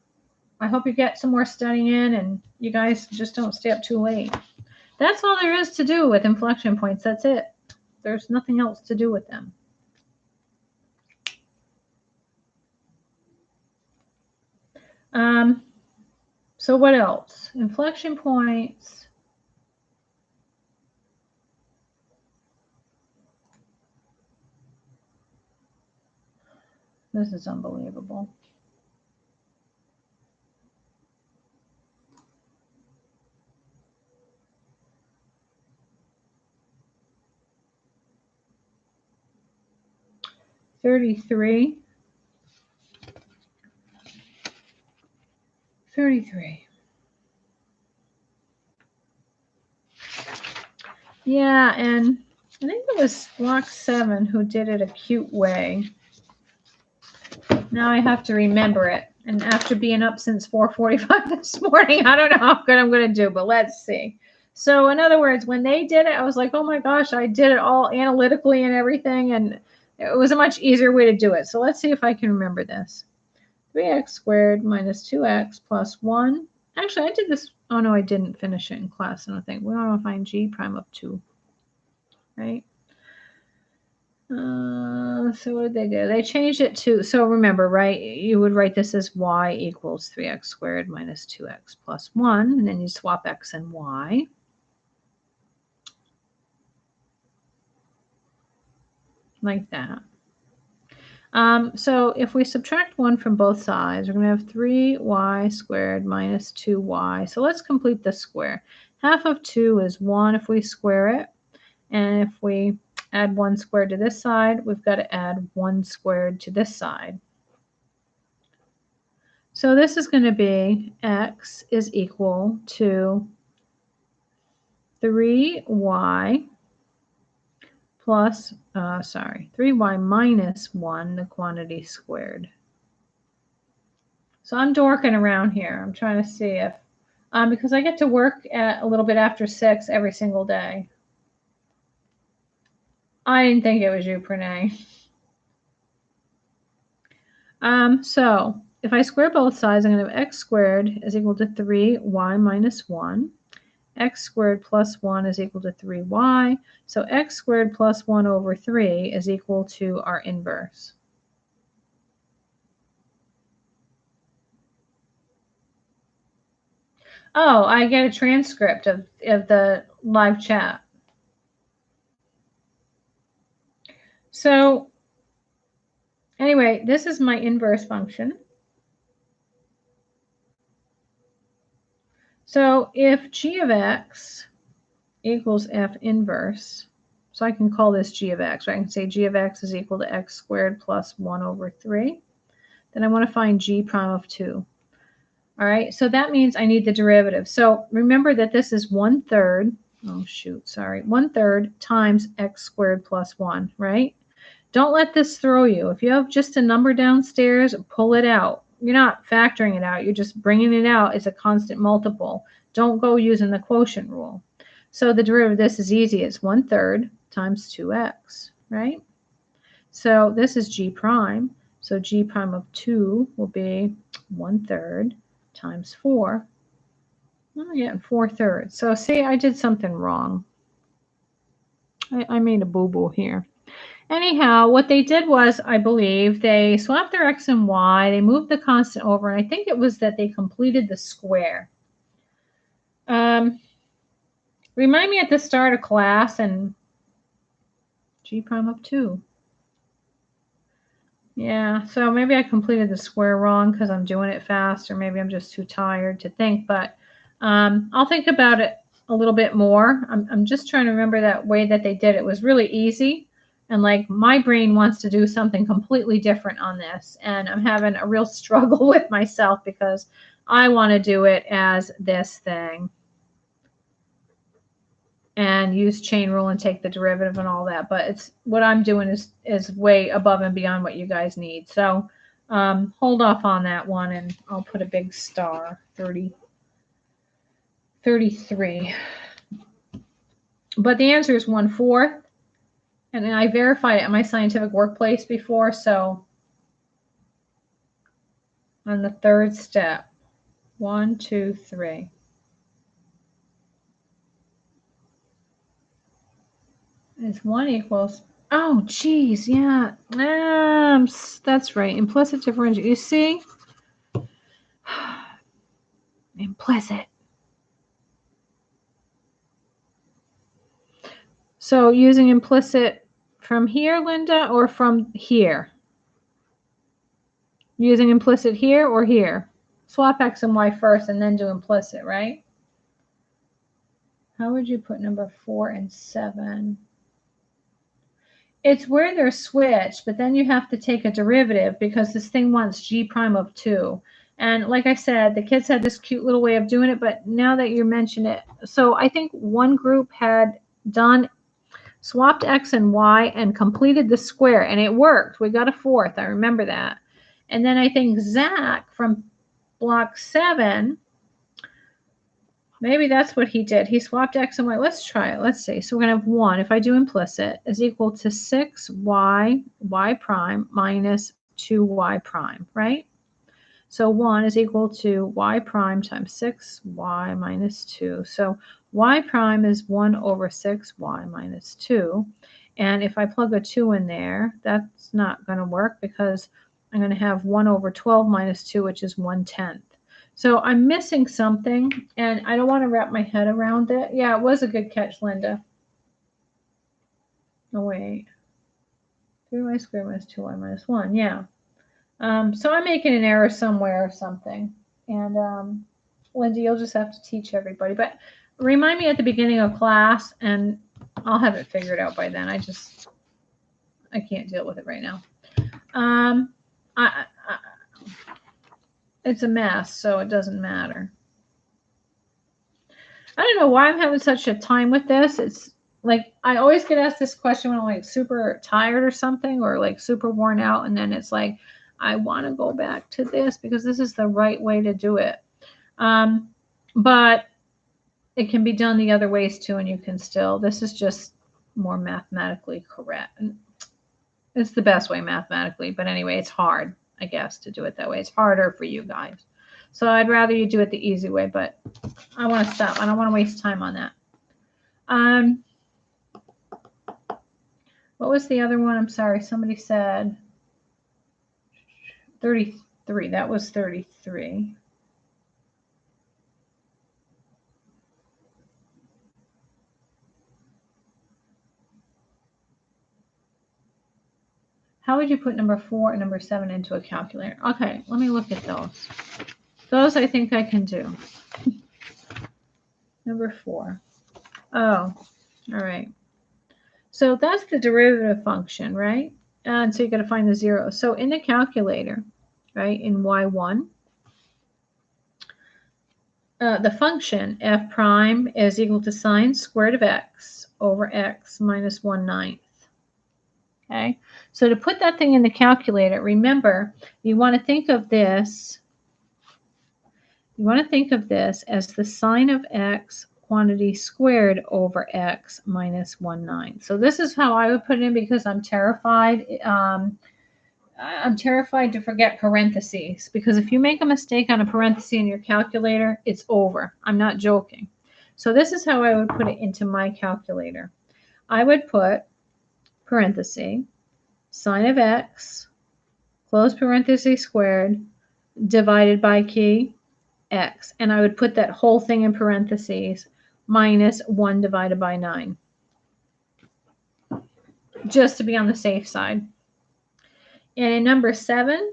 I hope you get some more studying in and you guys just don't stay up too late. That's all there is to do with inflection points. That's it. There's nothing else to do with them. So what else? Inflection points. This is unbelievable. $33. Yeah, and I think it was block 7 who did it a cute way. Now I have to remember it. And after being up since 4:45 this morning, I don't know how good I'm going to do, but let's see. So in other words, when they did it, I was like, oh my gosh, I did it all analytically and everything. And it was a much easier way to do it. So let's see if I can remember this. 3x squared minus 2x plus 1. Actually, I did this. Oh, no, I didn't finish it in class. I don't think. We want to find g prime of 2. Right? So what did they do? They changed it to, so remember, right, you would write this as y equals 3x squared minus 2x plus 1, and then you swap x and y. Like that. So if we subtract 1 from both sides, we're going to have 3y squared minus 2y. So let's complete the square. Half of 2 is 1 if we square it. And if we add 1 squared to this side, we've got to add 1 squared to this side. So this is going to be x is equal to 3y plus, 3y minus 1, the quantity squared. So I'm dorking around here. I'm trying to see if, because I get to work at a little bit after 6 every single day. I didn't think it was you, Pranay. So if I square both sides, I'm going to have x squared is equal to 3y minus 1. X squared plus 1 is equal to 3y. So x squared plus 1 over 3 is equal to our inverse. Oh, I get a transcript of the live chat. So anyway, this is my inverse function. So if g of x equals f inverse, so I can call this g of x, right? I can say g of x is equal to x squared plus 1 over 3. Then I want to find g prime of 2. All right, so that means I need the derivative. So remember that this is 1/3, 1/3 times x squared plus 1, right? Don't let this throw you. If you have just a number downstairs, pull it out. You're not factoring it out. You're just bringing it out as a constant multiple. Don't go using the quotient rule. So the derivative of this is easy. It's 1/3 times 2x, right? So this is g prime. So g prime of 2 will be 1/3 times 4. I'm getting 4/3. So see, I did something wrong. I made a boo-boo here. Anyhow, what they did was, I believe, they swapped their x and y. They moved the constant over, and I think it was that they completed the square. Remind me at the start of class and g prime of 2. Yeah, so maybe I completed the square wrong because I'm doing it fast, or maybe I'm just too tired to think. But I'll think about it a little bit more. I'm just trying to remember that way that they did it. It was really easy. And like my brain wants to do something completely different on this. And I'm having a real struggle with myself because I want to do it as this thing and use chain rule and take the derivative and all that. But it's what I'm doing is way above and beyond what you guys need. So hold off on that one, and I'll put a big star, 33. But the answer is 1/4. And I verified it at my scientific workplace before. So on the third step, 1, 2, 3. Is 1 equals, oh, geez, yeah. That's right. Implicit differential. You see? Implicit. So using implicit from here, Linda, or from here? Using implicit here or here? Swap x and y first and then do implicit, right? How would you put number 4 and 7? It's where they're switched, but then you have to take a derivative because this thing wants g prime of 2. And like I said, the kids had this cute little way of doing it, but now that you mention it, so I think one group had done swapped x and y and completed the square, and it worked. We got a 4th. I remember that. And then I think Zach from block 7, maybe that's what he did. He swapped x and y. Let's try it. Let's see. So we're going to have 1, if I do implicit, is equal to 6y, y prime minus 2y prime, right? So 1 is equal to y prime times 6y minus 2. So y prime is 1 over 6y minus 2. And if I plug a 2 in there, that's not going to work because I'm going to have 1 over 12 minus 2, which is 1/10. So I'm missing something, and I don't want to wrap my head around it. Yeah, it was a good catch, Linda. Oh, wait. 3y squared minus 2y minus 1. Yeah. So I'm making an error somewhere or something. And Linda, you'll just have to teach everybody. But remind me at the beginning of class, and I'll have it figured out by then. I can't deal with it right now. It's a mess, so it doesn't matter. I don't know why I'm having such a time with this. It's like I always get asked this question when I'm like super tired or something, or like super worn out, and then it's like I want to go back to this because this is the right way to do it. But it can be done the other ways too, and you can still. This is just more mathematically correct. It's the best way mathematically, but anyway, it's hard, I guess, to do it that way. It's harder for you guys. So I'd rather you do it the easy way, but I want to stop. I don't want to waste time on that. What was the other one? I'm sorry. Somebody said 33. That was 33. How would you put number 4 and number 7 into a calculator? Okay, let me look at those. Those I think I can do. Number 4. Oh, all right. So that's the derivative function, right? And so you got to find the 0. So in the calculator, right, in y1, the function f prime is equal to sine squared of x over x minus 1/9. Okay, so to put that thing in the calculator, remember, you want to think of this. You want to think of this as the sine of x quantity squared over x minus 1/9. So this is how I would put it in because I'm terrified. I'm terrified to forget parentheses because if you make a mistake on a parenthesis in your calculator, it's over. I'm not joking. So this is how I would put it into my calculator. I would put parenthesis, sine of x, close parenthesis squared, divided by key, x. And I would put that whole thing in parentheses, minus 1 divided by 9. Just to be on the safe side. And in number 7,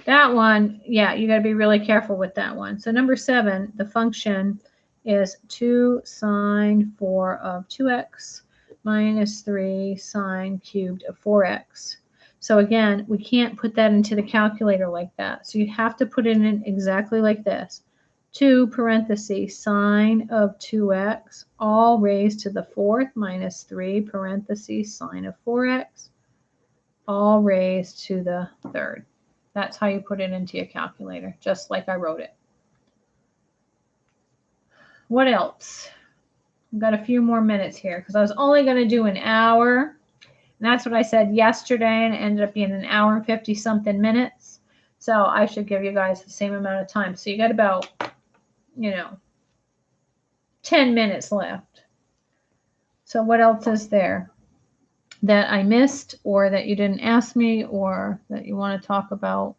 That one, yeah, you got to be really careful with that one. So number 7, the function is 2 sine 4 of 2x minus 3 sine cubed of 4x. So again, we can't put that into the calculator like that. So you have to put it in exactly like this. 2 parentheses sine of 2x all raised to the 4th minus 3 parentheses sine of 4x all raised to the 3rd. That's how you put it into your calculator, just like I wrote it. What else? I've got a few more minutes here because I was only going to do an hour. And that's what I said yesterday, and it ended up being an hour and 50-something minutes. So I should give you guys the same amount of time. So you got about, 10 minutes left. So what else is there that I missed or that you didn't ask me or that you want to talk about?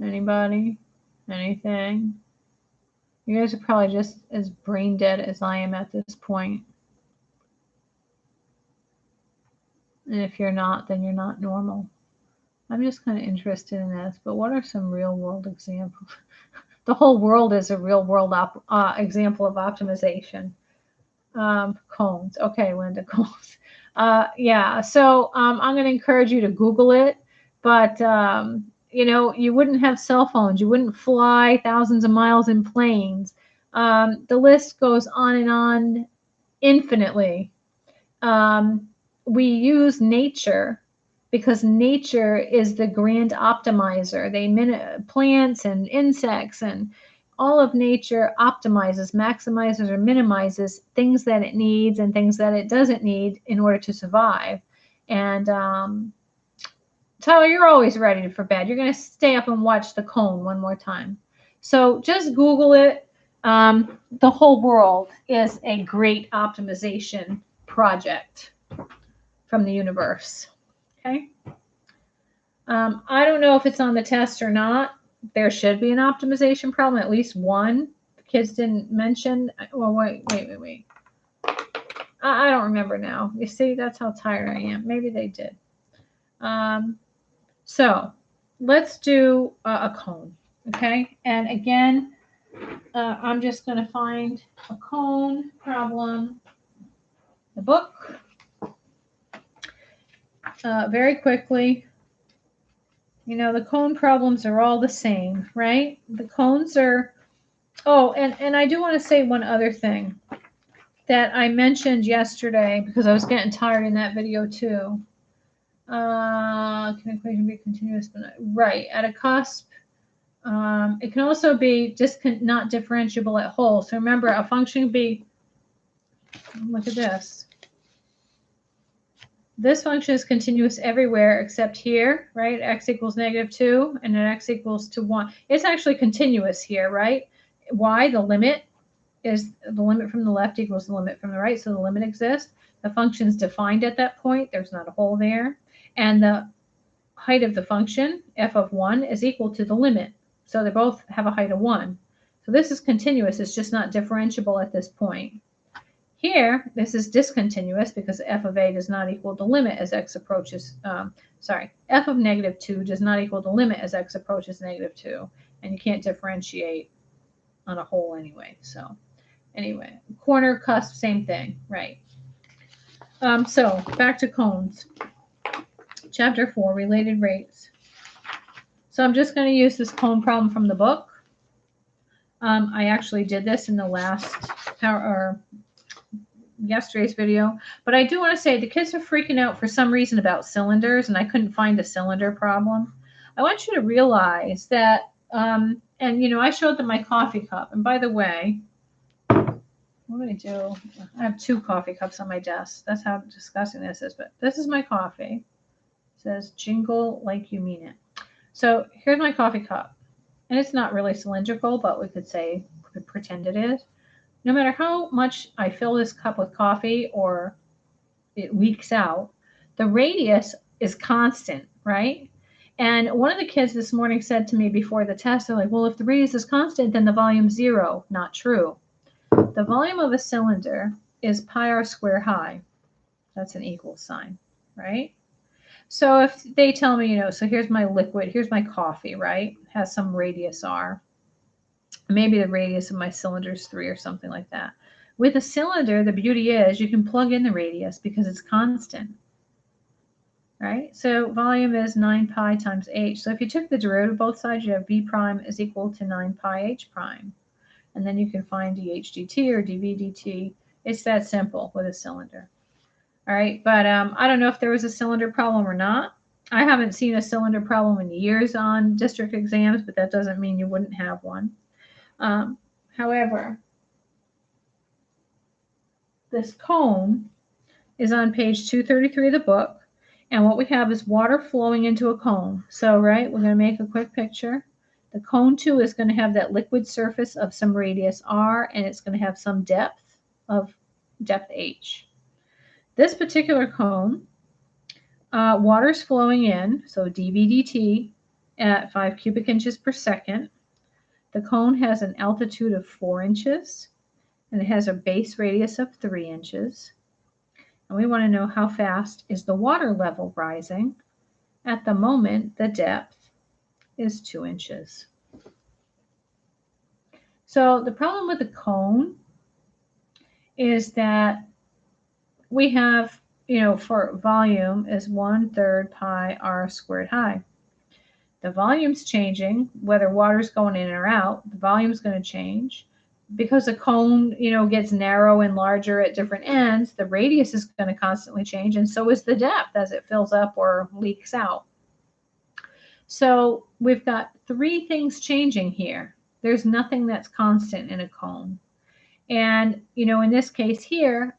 Anybody? Anything? You guys are probably just as brain dead as I am at this point. And if you're not, then you're not normal. I'm just kind of interested in this, but what are some real world examples? The whole world is a real world example of optimization. Cones. Okay, Linda, cones. Yeah, so I'm going to encourage you to Google it, but you wouldn't have cell phones. You wouldn't fly thousands of miles in planes. The list goes on and on infinitely. We use nature because nature is the grand optimizer. Plants and insects and all of nature optimizes, maximizes, or minimizes things that it needs and things that it doesn't need in order to survive. And Tyler, you're always ready for bed. You're going to stay up and watch the cone one more time. So just Google it. The whole world is a great optimization project from the universe. Okay. I don't know if it's on the test or not. There should be an optimization problem, at least one. The kids didn't mention. Well, wait. I don't remember now. You see, that's how tired I am. Maybe they did. So let's do a cone. Okay. And again, I'm just going to find a cone problem, the book. Very quickly. The cone problems are all the same, right? The cones are, and I do want to say one other thing that I mentioned yesterday because I was getting tired in that video too. Can equation be continuous? But not, right, at a cusp. It can also be not differentiable at whole. So remember, a function can be, look at this. This function is continuous everywhere except here, right? X equals -2 and then x equals to 1. It's actually continuous here, right? Why? The limit is the limit from the left equals the limit from the right, so the limit exists. The function is defined at that point. There's not a hole there. And the height of the function, f of 1, is equal to the limit. So they both have a height of 1. So this is continuous. It's just not differentiable at this point. Here, this is discontinuous because f of a does not equal the limit as x approaches, f of -2 does not equal the limit as x approaches -2. And you can't differentiate on a whole anyway. So anyway, corner, cusp, same thing, right? So back to cones. Chapter 4, related rates. So I'm just going to use this cone problem from the book. I actually did this in the last yesterday's video, but I do want to say the kids are freaking out for some reason about cylinders, and I couldn't find a cylinder problem. I want you to realize that, and I showed them my coffee cup, and by the way, what do I do? I have 2 coffee cups on my desk. That's how disgusting this is, but this is my coffee. It says jingle like you mean it. So here's my coffee cup, and it's not really cylindrical, but we could pretend it is. No matter how much I fill this cup with coffee or it leaks out, The radius is constant, right? And one of the kids this morning said to me before the test, they're like, well, if the radius is constant, then the volume's zero. Not true. The volume of a cylinder is pi r squared high. That's an equal sign, right? So if they tell me, so here's my liquid, here's my coffee, right? Has some radius r. Maybe the radius of my cylinder is 3 or something like that. With a cylinder, the beauty is you can plug in the radius because it's constant, right? So volume is 9 pi times h. So if you took the derivative of both sides, you have v prime is equal to 9 pi h prime. And then you can find dh dt or dv dt. It's that simple with a cylinder. All right, but I don't know if there was a cylinder problem or not. I haven't seen a cylinder problem in years on district exams, but that doesn't mean you wouldn't have one. However, this cone is on page 233 of the book, and what we have is water flowing into a cone. So, right, we're going to make a quick picture. The cone 2 is going to have that liquid surface of some radius r, and it's going to have some depth h. This particular cone, water's flowing in, so dV dt at 5 cubic inches per second. The cone has an altitude of 4 inches, and it has a base radius of 3 inches. And we want to know how fast is the water level rising. At the moment, the depth is 2 inches. So the problem with the cone is that we have, for volume is 1/3 pi r squared high. The volume's changing, whether water's going in or out, the volume's going to change. Because the cone, gets narrow and larger at different ends, the radius is going to constantly change, and so is the depth as it fills up or leaks out. So we've got 3 things changing here. There's nothing that's constant in a cone. And, in this case here,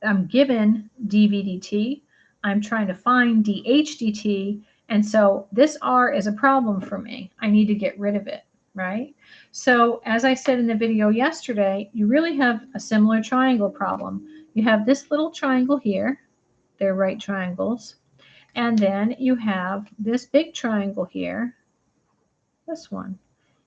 I'm given dV dt. I'm trying to find dH dt. And so this R is a problem for me. I need to get rid of it, right? So as I said in the video yesterday, you really have a similar triangle problem. You have this little triangle here. They're right triangles. And then you have this big triangle here, this one.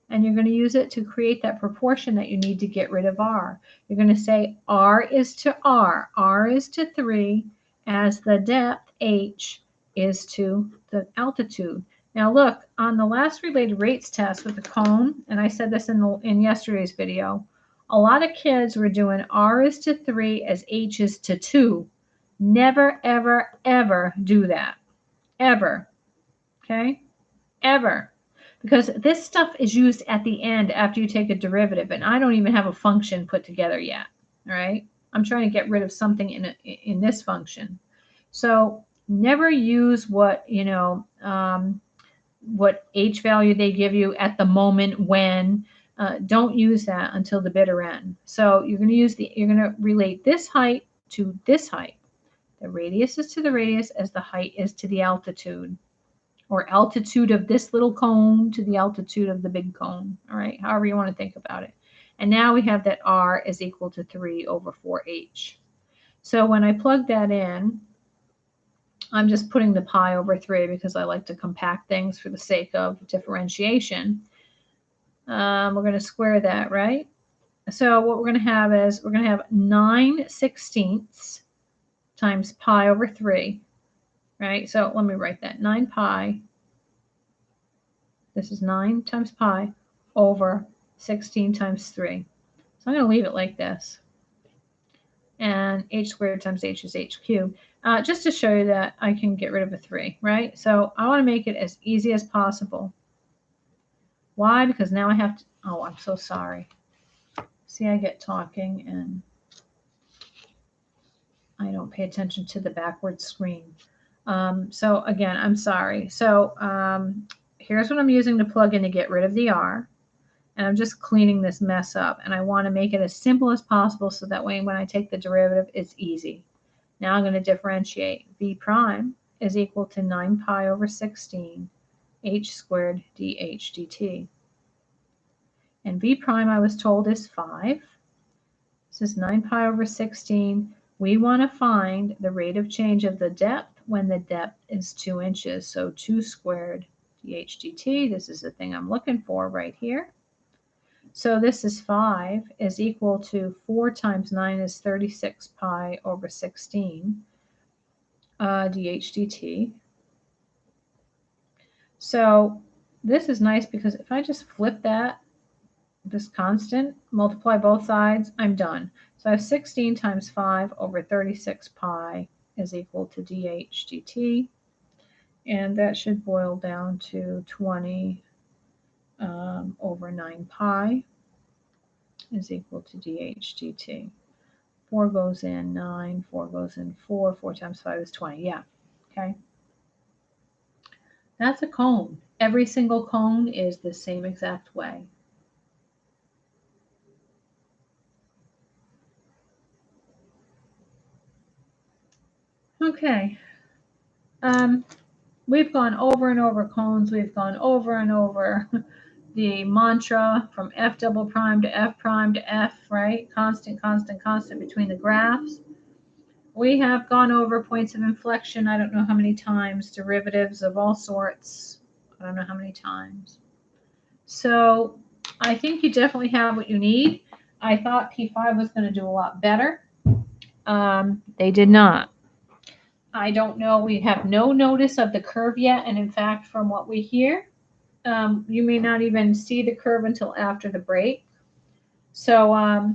And you're going to use it to create that proportion that you need to get rid of R. You're going to say R is to R. R is to 3 as the depth H is to the altitude. Now look, on the last related rates test with the cone, and I said this in yesterday's video, a lot of kids were doing R is to 3 as H is to 2. Never, ever, ever do that. Ever. Okay? Ever. Because this stuff is used at the end after you take a derivative, and I don't even have a function put together yet, all right? I'm trying to get rid of something in this function. So never use what H value they give you at the moment when. Don't use that until the bitter end. So you're going to relate this height to this height. The radius is to the radius as the height is to the altitude. Or altitude of this little cone to the altitude of the big cone, all right, however you want to think about it. And now we have that R is equal to 3/4H. So when I plug that in, I'm just putting the pi over 3 because I like to compact things for the sake of differentiation. We're going to square that, right? So what we're going to have is we're going to have 9/16 times pi over 3. Right, so let me write that. 9 pi, this is 9 times pi over 16 times 3. So I'm going to leave it like this. And h squared times h is h cubed. Just to show you that I can get rid of a 3, right? So I want to make it as easy as possible. Why? Because now I have to, oh, I'm so sorry. See, I get talking and I don't pay attention to the backward screen. So again, I'm sorry. So here's what I'm using to plug in to get rid of the R. And I'm just cleaning this mess up. And I want to make it as simple as possible so that way when I take the derivative, it's easy. Now I'm going to differentiate. V prime is equal to 9 pi over 16 h squared dH dt. And V prime, I was told, is 5. This is 9 pi over 16. We want to find the rate of change of the depth when the depth is 2 inches. So 2 squared dHdt, this is the thing I'm looking for right here. So this is 5 is equal to 4 times 9 is 36 pi over 16 dHdt. So this is nice because if I just flip that, this constant, multiply both sides, I'm done. So I have 16 times 5 over 36 pi is equal to dHdt. And that should boil down to 20 over 9 pi is equal to dHdt. 4 goes in 9, 4 goes in 4, 4 times 5 is 20. Yeah, okay. That's a cone. Every single cone is the same exact way. Okay. We've gone over and over cones. We've gone over and over the mantra from F double prime to F prime to F, right? Constant, constant, constant between the graphs. We have gone over points of inflection, I don't know how many times, derivatives of all sorts, I don't know how many times. So I think you definitely have what you need. I thought P5 was going to do a lot better. They did not. I don't know. We have no notice of the curve yet. And in fact, from what we hear, you may not even see the curve until after the break. So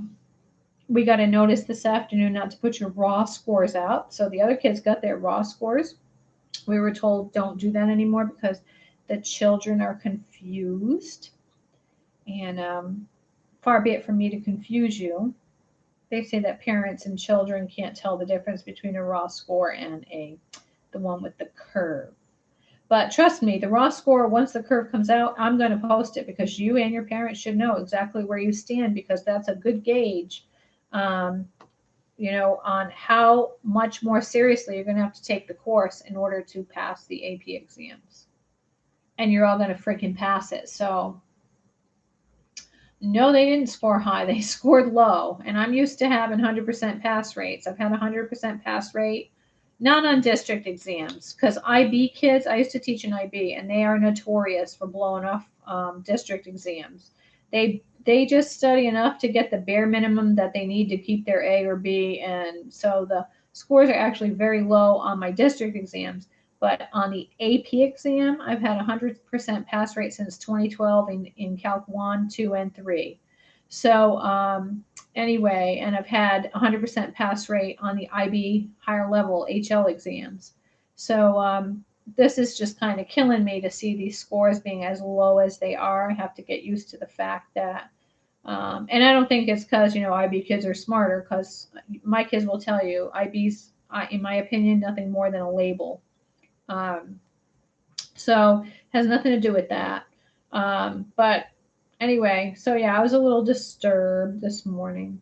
we got a notice this afternoon not to put your raw scores out. So the other kids got their raw scores. We were told don't do that anymore because the children are confused. And far be it from me to confuse you. They say that parents and children can't tell the difference between a raw score and the one with the curve. But trust me, the raw score, once the curve comes out, I'm going to post it because you and your parents should know exactly where you stand because that's a good gauge, on how much more seriously you're going to have to take the course in order to pass the AP exams. And you're all going to freaking pass it. So no, they didn't score high. They scored low. And I'm used to having 100% pass rates. I've had 100% pass rate, not on district exams, because IB kids, I used to teach in IB, and they are notorious for blowing off district exams. They just study enough to get the bare minimum that they need to keep their A or B. And so the scores are actually very low on my district exams. But on the AP exam, I've had 100% pass rate since 2012 in Calc 1, 2, and 3. So anyway, and I've had 100% pass rate on the IB higher level HL exams. So this is just kind of killing me to see these scores being as low as they are. I have to get used to the fact that, and I don't think it's because, IB kids are smarter, because my kids will tell you IB's, in my opinion, nothing more than a label. So has nothing to do with that. But anyway, so yeah, I was a little disturbed this morning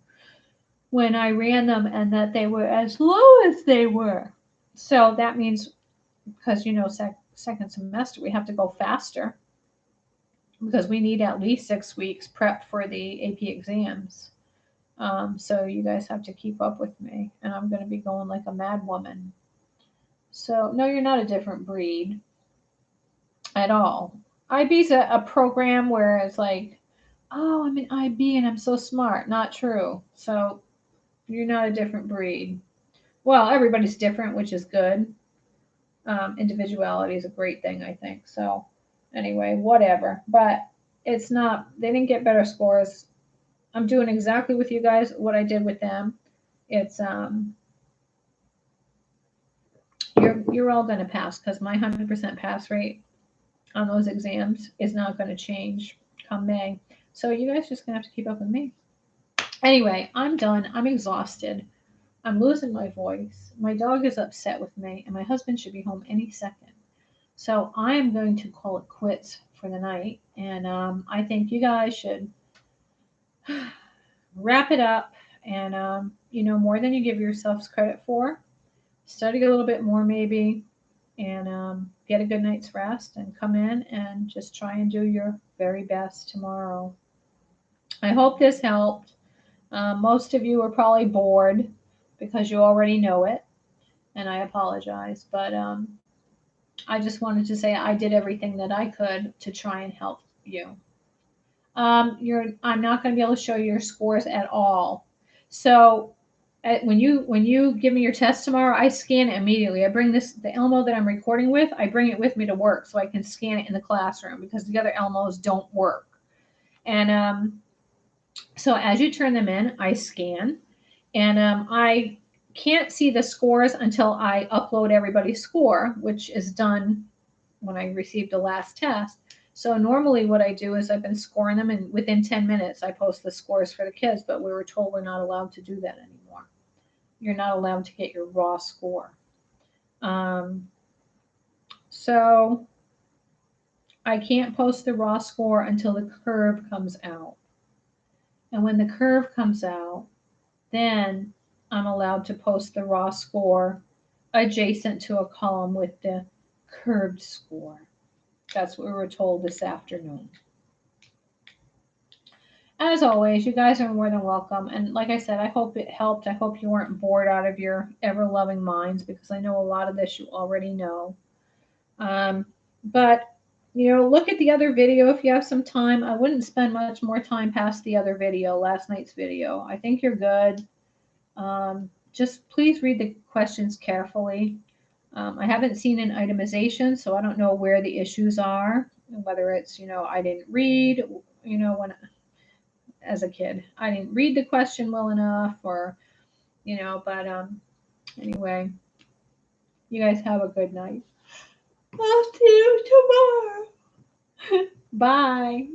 when I ran them and that they were as low as they were. So that means, because second semester we have to go faster because we need at least 6 weeks prep for the AP exams. So you guys have to keep up with me, and I'm going to be going like a mad woman. So no, you're not a different breed at all. IB's a program where it's like, oh, I'm an IB and I'm so smart. Not true. So you're not a different breed. Well, everybody's different, which is good. Individuality is a great thing, I think. So anyway, whatever. But it's not, they didn't get better scores. I'm doing exactly with you guys what I did with them. It's you're all going to pass because my 100% pass rate on those exams is not going to change come May. So you guys just going to have to keep up with me. Anyway, I'm done. I'm exhausted. I'm losing my voice. My dog is upset with me, and my husband should be home any second. So I am going to call it quits for the night. And I think you guys should wrap it up and, more than you give yourselves credit for. Study a little bit more, maybe, and get a good night's rest and come in and just try and do your very best tomorrow. I hope this helped. Most of you are probably bored because you already know it. and I apologize. But I just wanted to say I did everything that I could to try and help you. I'm not going to be able to show you your scores at all. So when you give me your test tomorrow, I scan it immediately. I bring the Elmo that I'm recording with, I bring it with me to work so I can scan it in the classroom because the other Elmos don't work. And so as you turn them in, I scan, and I can't see the scores until I upload everybody's score, which is done when I received the last test. So normally what I do is I've been scoring them, and within 10 minutes I post the scores for the kids, but we were told we're not allowed to do that anymore. You're not allowed to get your raw score. Um, so I can't post the raw score until the curve comes out. And when the curve comes out, then I'm allowed to post the raw score adjacent to a column with the curved score. That's what we were told this afternoon. As always, you guys are more than welcome. And like I said, I hope it helped. I hope you weren't bored out of your ever loving minds because I know a lot of this you already know. But, look at the other video if you have some time. I wouldn't spend much more time past the other video, last night's video. I think you're good. Just please read the questions carefully. I haven't seen an itemization, so I don't know where the issues are, whether it's, I didn't read, when as a kid, I didn't read the question well enough or, but anyway, you guys have a good night. I'll see you tomorrow. Bye.